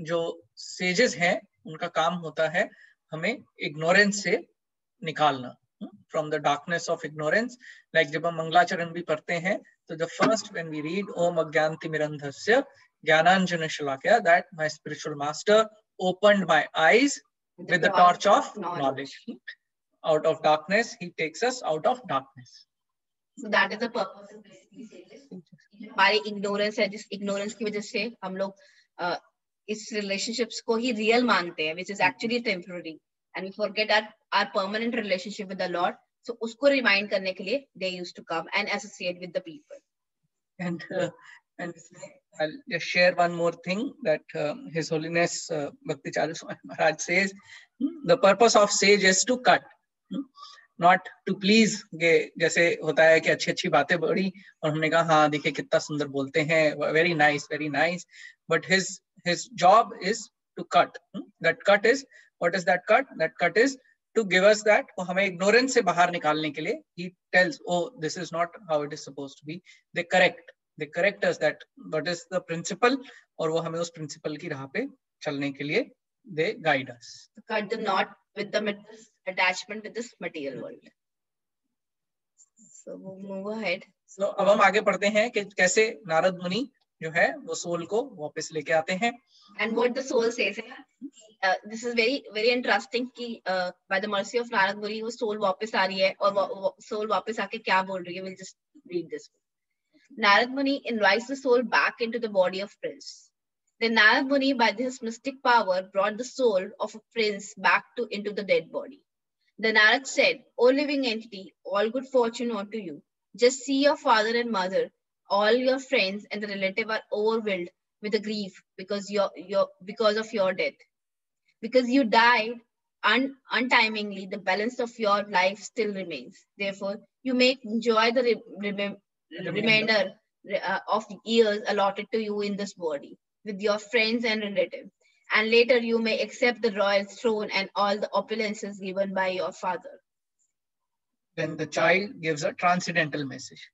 A: जो सेजेस हैं उनका काम होता है हमें इग्नोरेंस से निकालना, from the darkness of ignorance. Like जब हम मंगलाचरण भी पढ़ते हैं तो the first when we read ओम अज्ञानतिमिरन्धस्य ज्ञानांजन शलाकया, that my spiritual master opened my eyes with the torch of knowledge. Out of darkness, he takes us out of darkness.
B: So that is the purpose of basically. हमारी ignorance है, जिस ignorance की वजह से हम लोग इस relationships को ही real मानते हैं, which is actually temporary, and we forget our permanent relationship with the Lord. So उसको remind करने के लिए they used to come and associate with the people.
A: And I'll just share one more thing that His Holiness Bhakti Charu Maharaj says, the purpose of sage is to cut, not to please. जैसे होता है कि अच्छी अच्छी बातें बड़ी और हमने कहा हाँ देखिए कितना सुंदर बोलते हैं, very nice, very nice, but his job is to cut. That cut is, what is that cut? That cut is to give us that, हमें ignorance से बाहर निकालने के लिए. He tells, oh, this is not how it is supposed to be. They correct us that what is the principle, और वो हमें उस principle की राह पे चलने के लिए they guide us.
B: Cut the knot with the attachment with this material world. So we'll move ahead.
A: So अब हम आगे पढ़ते हैं कि कैसे नारद मुनि जो है वो सोल को वापस लेके आते हैं.
B: And what the soul says, this is very very interesting कि by the mercy of Narad Muni वो soul वापस आ रही है, और soul वापस आके क्या बोल रही है. We'll just read this. Narad Muni invites the soul back into the body of prince. Then Narad Muni, by his mystic power, brought the soul of a prince back into the dead body. The Narad said, O living entity, all good fortune unto you. Just see your father and mother, all your friends and the relative are overwhelmed with the grief because of your death. Because you died untimely, the balance of your life still remains. Therefore, you may enjoy the remainder of years allotted to you in this body with your friends and relatives, and later you may accept the royal throne and all the opulences given by your father.
A: Then the child gives a transcendental message.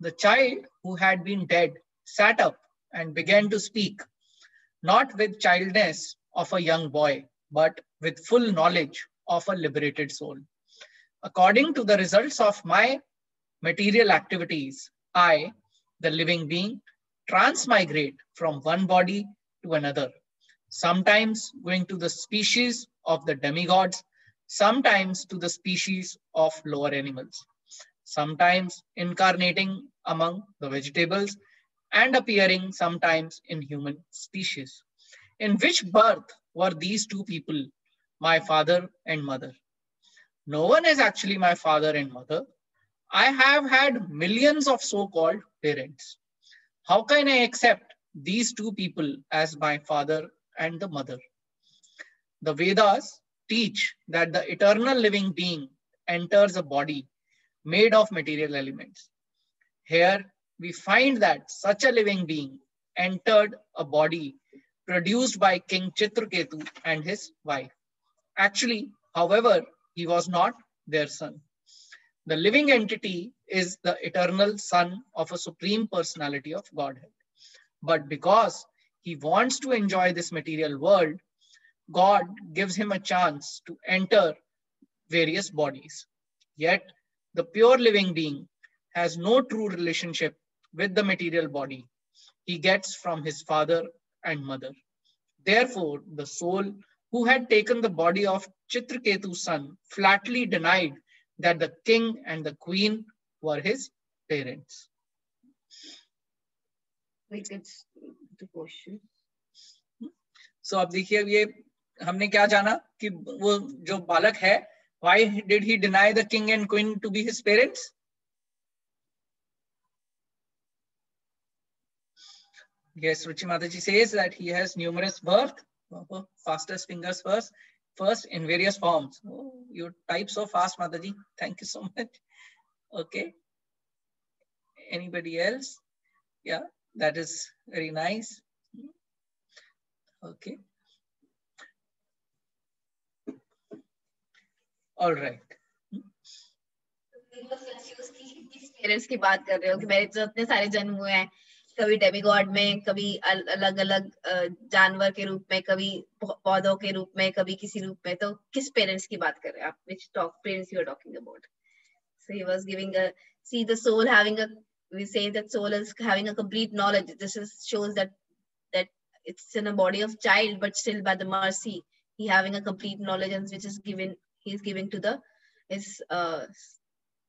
A: The child who had been dead sat up and began to speak, not with childness of a young boy, but with full knowledge of a liberated soul. According to the results of my material activities, I, the living being, transmigrate from one body to another, sometimes going to the species of the demigods, sometimes to the species of lower animals, sometimes incarnating among the vegetables and appearing sometimes in human species. In which birth were these two people, my father and mother? No one is actually my father and mother. I have had millions of so-called parents. How can I accept these two people as my father and the mother? The Vedas teach that the eternal living being enters a body made of material elements. Here we find that such a living being entered a body produced by King Chitraketu and his wife. Actually, however, he was not their son. The living entity is the eternal son of a supreme personality of Godhead. But because he wants to enjoy this material world, God gives him a chance to enter various bodies. Yet, the pure living being has no true relationship with the material body he gets from his father and mother. Therefore, the soul who had taken the body of Chitraketu's son flatly denied that the king and the queen were his parents. So अब देखिए ये हमने क्या जाना कि वो जो बालक है, why did he deny the king and queen to be his parents? Yes, Ruchi Mataji says that he has numerous birth, fastest fingers first in various forms. Oh, you type so fast, Mataji. Thank you so much. Okay. Anybody else? Yeah, that is very nice. Okay. All right.
B: Parents की बात कर रहे हो कि मेरे तो इतने सारे जन्म हुए हैं, कभी डेमिगॉड में, कभी अलग अलग जानवर के रूप में, कभी पौधों के रूप में, कभी किसी रूप में, तो किस पेरेंट्स की बात कर रहे हैं आप? Which parents you are talking about? So he was giving the soul having we say that soul is having a complete knowledge. This shows that it's in a body of child, but still by the mercy he having a complete knowledge, and which is he is giving to his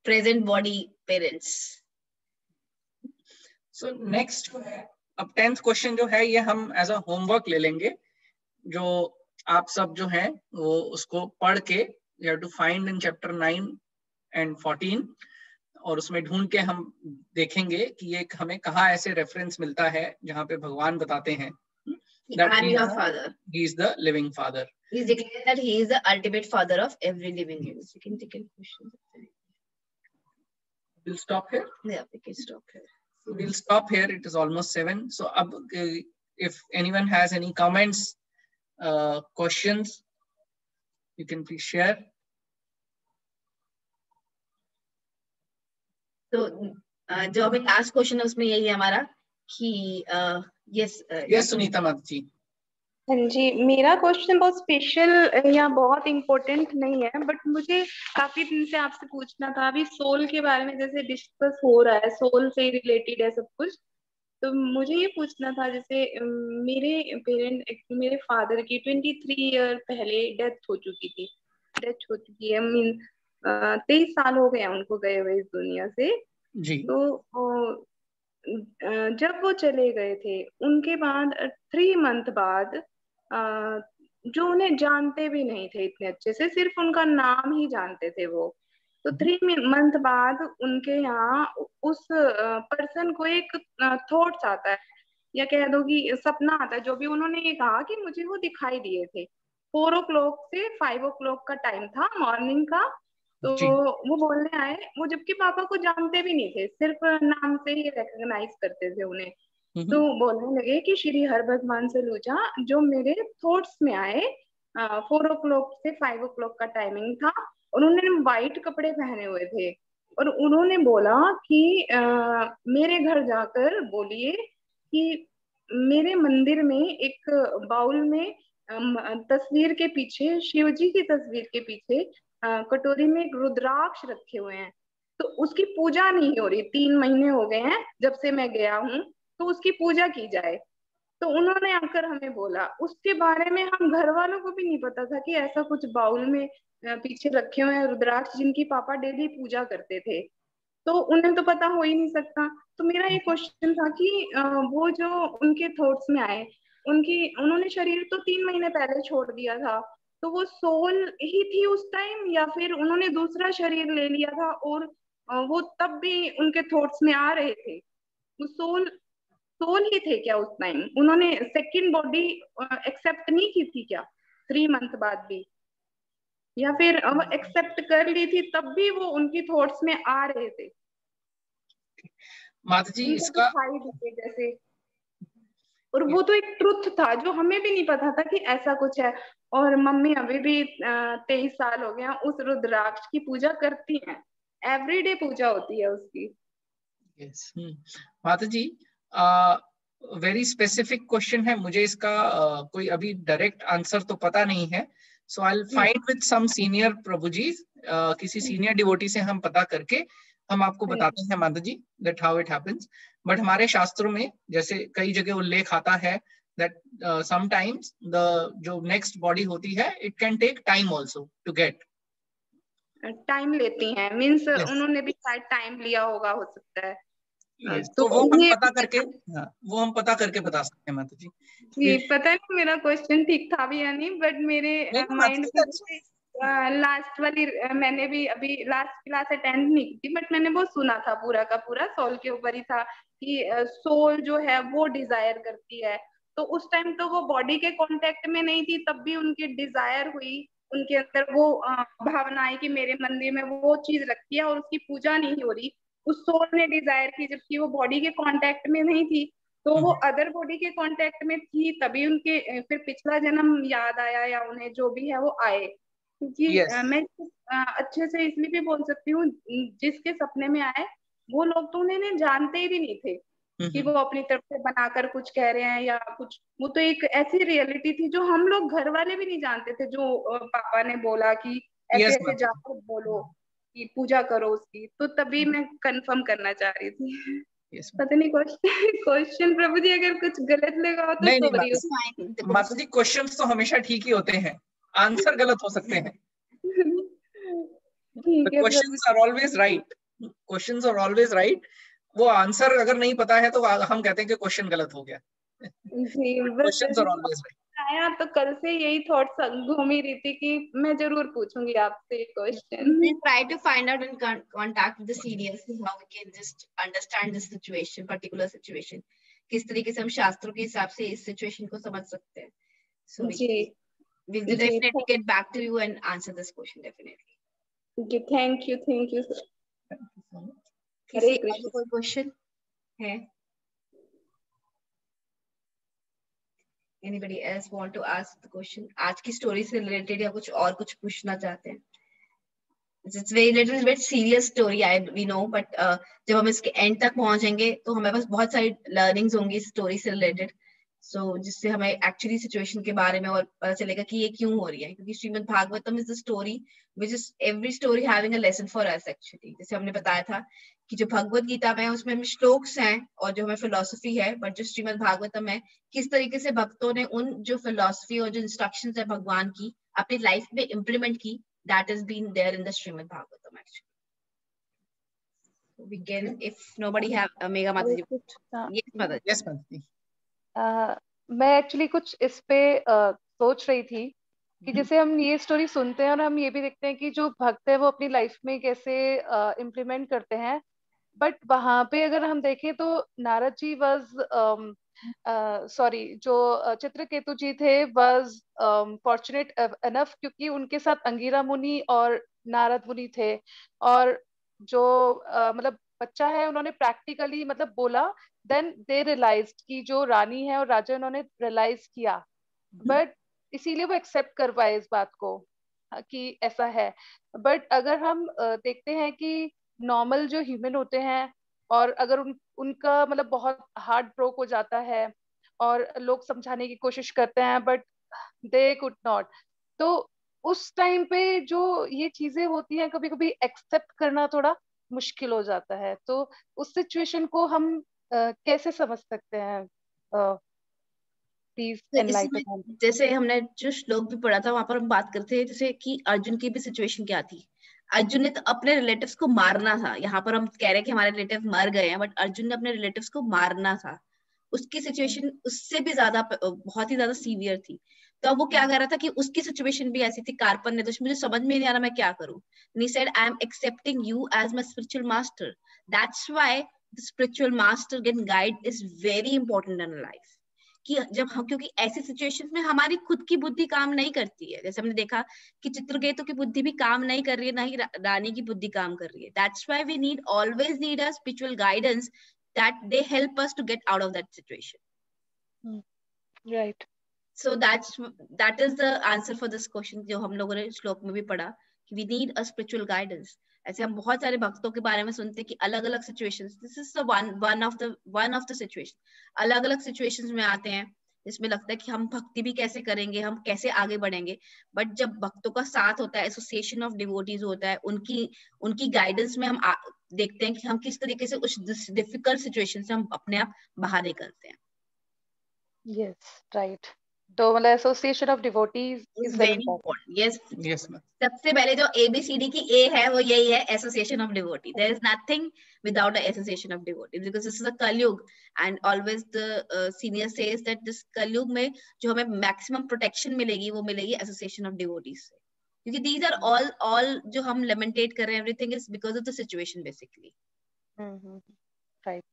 B: present body parents.
A: So next अब 10th question जो है ये हम as a homework ले लेंगे, जो आप सब जो हैं वो उसको पढ़ के you have to find in chapter 9 and 14, और उसमें ढूंढ के हम देखेंगे कि ये हमें कहाँ ऐसे रेफरेंस मिलता है जहाँ पे भगवान बताते हैं that he is the living father.
B: He is declared that he is the ultimate father of every living being. You can take a question.
A: We'll stop here.
B: Yeah, we can stop here.
A: So we'll stop here. It is almost 7. So if anyone has any comments, questions, you can please share.
B: तो जो अभी last question है उसमें यही है हमारा कि
A: yes Sunita माता जी।
G: हाँ जी, मेरा क्वेश्चन बहुत स्पेशल या बहुत इम्पोर्टेंट नहीं है, बट मुझे काफी दिन से आपसे पूछना था। अभी सोल के बारे में जैसे डिस्कस हो रहा है, सोल से रिलेटेड है सब कुछ, तो मुझे ये पूछना था, जैसे मेरे फादर की 23 ईयर पहले डेथ हो चुकी है, मीन 23 साल हो गए उनको गए हुए इस दुनिया से
A: जी।
G: तो जब वो चले गए थे उनके बाद 3 मंथ बाद जो उन्हें जानते भी नहीं थे इतने अच्छे से, सिर्फ उनका नाम ही जानते थे वो, तो 3 मंथ बाद उनके यहाँ उस पर्सन को एक थॉट्स आता है, या कह दो कि सपना आता है, जो भी उन्होंने ये कहा कि मुझे वो दिखाई दिए थे। 4 o'clock से 5 o'clock का टाइम था मॉर्निंग का, तो वो बोलने आए, वो जबकि पापा को जानते भी नहीं थे, सिर्फ नाम से ही रिकॉग्नाइज करते थे उन्हें, तो बोलने लगे कि श्री हरभगवान सलूजा, जो मेरे थॉट्स में आए 4 o'clock से 5 o'clock का टाइमिंग था, और उन्होंने व्हाइट कपड़े पहने हुए थे, और उन्होंने बोला कि मेरे घर जाकर बोलिए कि मेरे मंदिर में एक बाउल में तस्वीर के पीछे, शिव जी की तस्वीर के पीछे कटोरी में एक रुद्राक्ष रखे हुए हैं, तो उसकी पूजा नहीं हो रही, 3 महीने हो गए हैं जब से मैं गया हूँ, तो उसकी पूजा की जाए। तो उन्होंने आकर हमें बोला, उसके बारे में हम घर वालों को भी नहीं पता था कि ऐसा कुछ बाउल में पीछे रखे हुए हैं रुद्राक्ष, जिनकी पापा डेली पूजा करते थे, तो उन्हें तो पता हो ही नहीं सकता। तो मेरा ये क्वेश्चन था कि वो जो उनके थॉट्स में आए, उन्होंने शरीर तो 3 महीने पहले छोड़ दिया था, तो वो सोल ही थी उस टाइम, या फिर उन्होंने दूसरा शरीर ले लिया था और वो तब भी उनके थॉट्स में आ रहे थे? वो सोल ही थे क्या उस टाइम? उन्होंने सेकंड बॉडी एक्सेप्ट नहीं की थी क्या 3 मंथ बाद भी, या फिर एक्सेप्ट कर ली थी तब भी वो उनकी थॉट्स में आ रहे थे?
A: माता जी इसका
G: जैसे, और वो तो एक ट्रुथ था जो हमें भी नहीं पता था कि ऐसा कुछ है, और मम्मी अभी भी 23 साल हो गया उस रुद्राक्ष की पूजा करती हैं, एवरीडे पूजा होती है उसकी।
A: यस माता जी, वेरी स्पेसिफिक क्वेश्चन है, मुझे इसका कोई अभी डायरेक्ट आंसर तो पता नहीं है. So I will find with some senior prabhu ji, किसी सीनियर डिवोटी से हम पता करके हम आपको बताते हैं माता जी that how it happens. But हमारे शास्त्रों में जैसे कई जगह उल्लेख आता है दैट समटाइम्स द जो नेक्स्ट बॉडी होती है it can take time also to get.
H: Time लेती हैं, मीन्स उन्होंने भी शायद टाइम लिया होगा, हो सकता है.
A: तो वो हम पता करके, वो हम पता करके बता सकते हैं माता जी.
H: जी, पता नहीं मेरा क्वेश्चन ठीक था भी या नहीं, बट मेरे माइंड में लास्ट वाली, मैंने भी अभी लास्ट क्लास अटेंड नहीं की, बट मैंने वो सुना था पूरा का पूरा सोल के ऊपर ही था कि सोल जो है वो डिजायर करती है. तो उस टाइम तो वो बॉडी के कांटेक्ट में नहीं थी, तब भी उनकी डिजायर हुई, उनके अंदर वो भावना आई कि मेरे मंदिर में वो चीज रखी है और उसकी पूजा नहीं हो रही. उस सोल ने डिजायर की, जबकि वो बॉडी के कांटेक्ट में नहीं थी. तो वो अदर बॉडी के कांटेक्ट में थी, तभी उनके फिर पिछला जन्म याद आया, या उन्हें जो भी है वो आए. क्योंकि मैं अच्छे से इसलिए भी बोल सकती हूँ, जिसके सपने में आए वो लोग तो उन्हें जानते ही भी नहीं थे कि वो अपनी तरफ से बनाकर कुछ कह रहे हैं या कुछ. वो तो एक ऐसी रियलिटी थी जो हम लोग घर वाले भी नहीं जानते थे, जो पापा ने बोला कि ऐसे ऐसे जाकर बोलो कि पूजा करो उसकी. तो तभी मैं कंफर्म करना चाह रही थी. पता नहीं क्वेश्चन प्रभु जी अगर कुछ गलत लगा हो तो
A: नहीं, माता जी क्वेश्चंस तो हमेशा ठीक ही होते हैं, आंसर गलत हो सकते हैं. Questions are always right, questions are always right. वो आंसर अगर नहीं पता है तो हम कहते हैं कि क्वेश्चन गलत हो गया. Questions are always right.
H: आया तो कल से यही थॉट्स घूम ही रही थी कि मैं जरूर पूछूंगी आपसे question.
B: Try to find out and contact with the seniors how we can just understand this situation, particular situation. किस तरीके से हम शास्त्रों के हिसाब से इस सिचुएशन को समझ सकते हैं. So we'll definitely get back to you and answer this question definitely.
H: Okay, thank you sir.
B: हरे कृष्ण. कोई क्वेश्चन है? Anybody else want to ask the question? आज की स्टोरी से रिलेटेड या कुछ और कुछ पूछना चाहते हैं? It's very little bit serious story, we know, but जब हम इसके एंड तक पहुंचेंगे तो हमें पास बहुत सारी लर्निंग्स होंगी इस स्टोरी से रिलेटेड. सो जिससे हमें एक्चुअली सिचुएशन के बारे में और पता चलेगा कि ये क्यों हो रही है. क्योंकि Shrimad Bhagavatam is the story which is every story having a lesson for us actually. जैसे हमने बताया था कि जो भगवत गीता में है उसमें हमें श्लोक्स हैं और जो हमें फिलोसफी है, बट जो श्रीमद् भागवतम है किस तरीके से भक्तों ने उन जो फिलोसफी और जो इंस्ट्रक्शंस है भगवान की अपनी लाइफ में इम्प्लीमेंट की, that has been there in the Srimad Bhagavatam actually. We can, if nobody have Mega Mataji. Yes, Mataji.
A: Yes, Mataji.
D: मैं एक्चुअली कुछ इस पे सोच रही थी कि जैसे हम ये स्टोरी सुनते हैं और हम ये भी देखते हैं कि जो भक्त है वो अपनी लाइफ में कैसे इम्प्लीमेंट करते हैं, बट वहां पे अगर हम देखें तो नारद जी वाज जो चित्रकेतु जी थे वाज फॉर्चुनेट एनफ, क्योंकि उनके साथ अंगिरा मुनि और नारद मुनि थे. और जो मतलब बच्चा है उन्होंने प्रैक्टिकली मतलब बोला, देन दे रियलाइज्ड कि जो रानी है और राजा उन्होंने रियलाइज किया, बट इसीलिए वो एक्सेप्ट कर पाए इस बात को कि ऐसा है. बट अगर हम देखते हैं कि नॉर्मल जो ह्यूमन होते हैं और अगर उनका मतलब बहुत हार्ट ब्रोक हो जाता है और लोग समझाने की कोशिश करते हैं बट दे कुड नॉट, तो उस टाइम पे जो ये चीजें होती हैं कभी कभी एक्सेप्ट करना थोड़ा मुश्किल हो जाता है. तो उस सिचुएशन को हम कैसे समझ सकते हैं? Please enlighten.
B: जैसे हमने जो श्लोक भी पढ़ा था वहां पर हम बात करते हैं जैसे कि अर्जुन की भी सिचुएशन क्या थी. अर्जुन ने तो अपने रिलेटिव्स को मारना था. यहाँ पर हम कह रहे हैं कि हमारे रिलेटिव मर गए हैं, बट अर्जुन ने अपने रिलेटिव्स को मारना था. उसकी सिचुएशन उससे भी ज्यादा बहुत ही ज्यादा सीवियर थी. तो वो क्या कर रहा था कि उसकी सिचुएशन भी ऐसी थी. कार्पन ने तो मुझे समझ में नहीं आ रहा मैं क्या करूं. He said, I am accepting you as my spiritual master. That's why the spiritual master can guide is very important in life. कि जब हम, क्योंकि ऐसी सिचुएशंस में हमारी खुद की बुद्धि काम नहीं करती है. जैसे हमने देखा कि चित्रकेतु की बुद्धि भी काम नहीं कर रही है, ना ही रानी की बुद्धि काम कर रही है. That's why we need always need a spiritual guidance that they help us to get out of that situation.
D: Right.
B: So that is the answer for this question जो हम लोगों ने श्लोक में भी पढ़ा कि we need a spiritual guidance. ऐसे हम बहुत सारे भक्तों के बारे में सुनते हैं कि अलग अलग situations, this is one of the situation, अलग अलग सिचुएशंस में आते हैं जिसमें लगता है कि हम भक्ति भी कैसे करेंगे, हम कैसे आगे बढ़ेंगे। बट जब भक्तों का साथ होता है, एसोसिएशन ऑफ डिवोटीज होता है, उनकी गाइडेंस में हम देखते हैं कि हम किस तरीके से उस डिफिकल्ट सिचुएशन से हम अपने आप बाहर निकलते हैं।
D: Yes, right. तो मतलब association of devotees is very important.
B: Yes ma'am. सबसे पहले जो ABCD की A है वो यही है, association of devotee. There is nothing without a association of devotee, because this is a Kaliyug and always the senior says that this Kaliyug में जो हमें मैक्सिमम प्रोटेक्शन मिलेगी वो मिलेगी एसोसिएशन ऑफ डिवोटीज से, क्योंकि दीज आर ऑल जो हम लेमेंटेट कर रहे हैं, everything is because of the situation basically.
D: Right.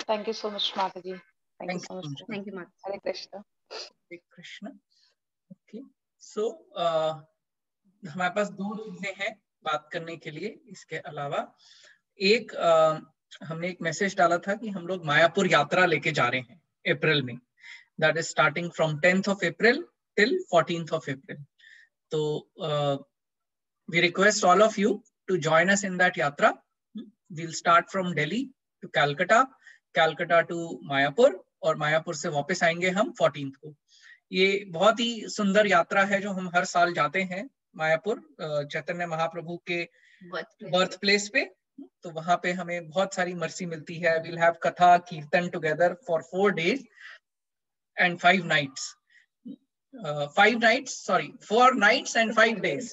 D: Thank you so much माता जी। Thank you so much.
B: Thank you माता।
D: हरे कृष्णा।
A: हरे कृष्णा। ओके, सो हमारे पास दो चीजें हैं बात करने के लिए। इसके अलावा एक हमने एक मैसेज डाला था कि हम लोग मायापुर यात्रा लेके जा रहे हैं अप्रैल में, that is starting from 10th of April till 14th of April. तो we request all of you to join us in that yatra. We'll start from Delhi to Calcutta, Calcutta to Mayapur, और मायापुर से वापस आएंगे हम 14th को। ये बहुत ही सुंदर यात्रा है जो हम हर साल जाते हैं मायापुर, चैतन्य महाप्रभु के बर्थ प्लेस पे। तो वहां पे हमें बहुत सारी मर्सी मिलती है। विल हैव कथा कीर्तन together for 4 days and 5 nights. 4 nights and 5 days.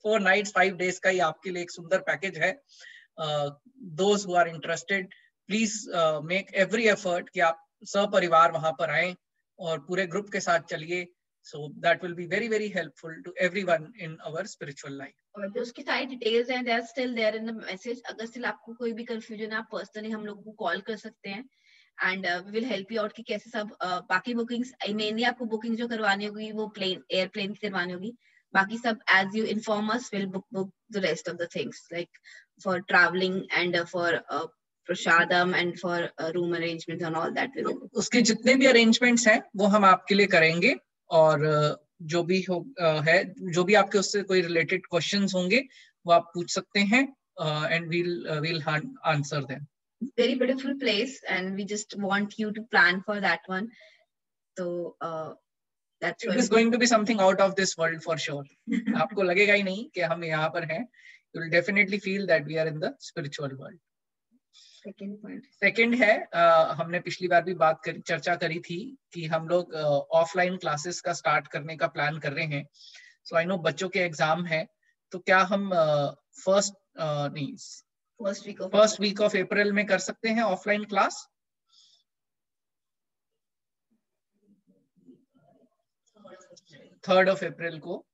A: 4 nights 5 days का ही आपके लिए एक सुंदर पैकेज है। Those who are interested, please make every effort कि आप सपरिवार वहां पर आए और पूरे ग्रुप के साथ चलिए। So that will be very very helpful to everyone in our spiritual life.
B: और जो उसकी सारी डिटेल्स हैं, they are still there in the message. अगर still आपको कोई भी कंफ्यूजन है, आप पर्सनली हम लोग को कॉल कर सकते हैं and we will help you out कि कैसे सब बाकी बुकिंग्स, मेनली आपको बुकिंग जो करवानी होगी वो एयरप्लेन की करवानी होगी। बाकी सब as you inform us will book the rest of the things like for travelling and for prasadam and for room arrangement and all that.
A: उसके जितने भी अरेंजमेंट्स हैं वो हम आपके लिए करेंगे, और जो भी हो है, जो भी आपके उससे कोई रिलेटेड क्वेश्चंस होंगे वो आप पूछ सकते हैं and we'll answer them.
B: Very beautiful place and we just want you to plan for that one. So that's
A: it is going to be something out of this world for sure. आपको लगेगा ही नहीं कि हम यहाँ पर हैं. You will definitely feel that we are in the spiritual world. Second है, हमने पिछली बार भी चर्चा करी थी कि हम लोग ऑफलाइन क्लासेस का स्टार्ट करने का प्लान कर रहे हैं। सो आई नो बच्चों के एग्जाम है, तो क्या हम फर्स्ट वीक ऑफ अप्रैल में कर सकते हैं offline class? Third of April को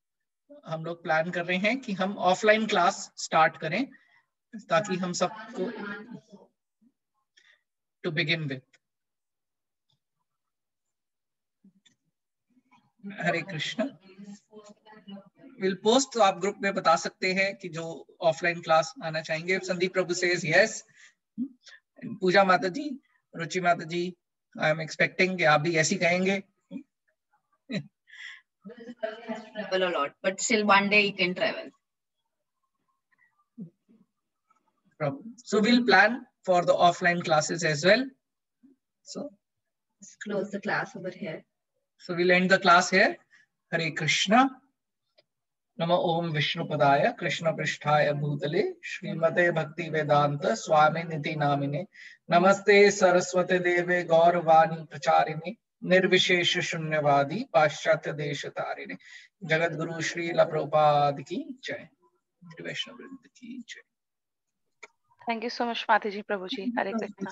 A: हम लोग प्लान कर रहे हैं कि हम ऑफलाइन क्लास स्टार्ट करें, ताकि हम सबको to begin with. Hare Krishna. We'll post, तो आप ग्रुप में बता सकते हैं कि जो ऑफलाइन क्लास आना चाहेंगे। संदीप प्रभु says yes. पूजा माता जी, रुचि माता जी, I am expecting कि आप भी ऐसी कहेंगे।
B: Travel a lot, but still one day you can travel.
A: So we'll plan for the offline classes as well. So
B: let's close the class over here.
A: So we'll end the class here. Hare Krishna. Namo Om Vishnupadaya Krishna Pristhaya Bhutale Srimate Bhakti Vedanta Swami Niti Namine Namaste Saraswate Deve Gauravani Pracharine Nirvishesha Shunyavadi Paschatya Deshatarine Jagat Guru Srila Prabhupada ki Jai. Vaishnava Vrinda ki Jai.
D: Thank you so much, Mataji, Prabhuji. Hare Krishna.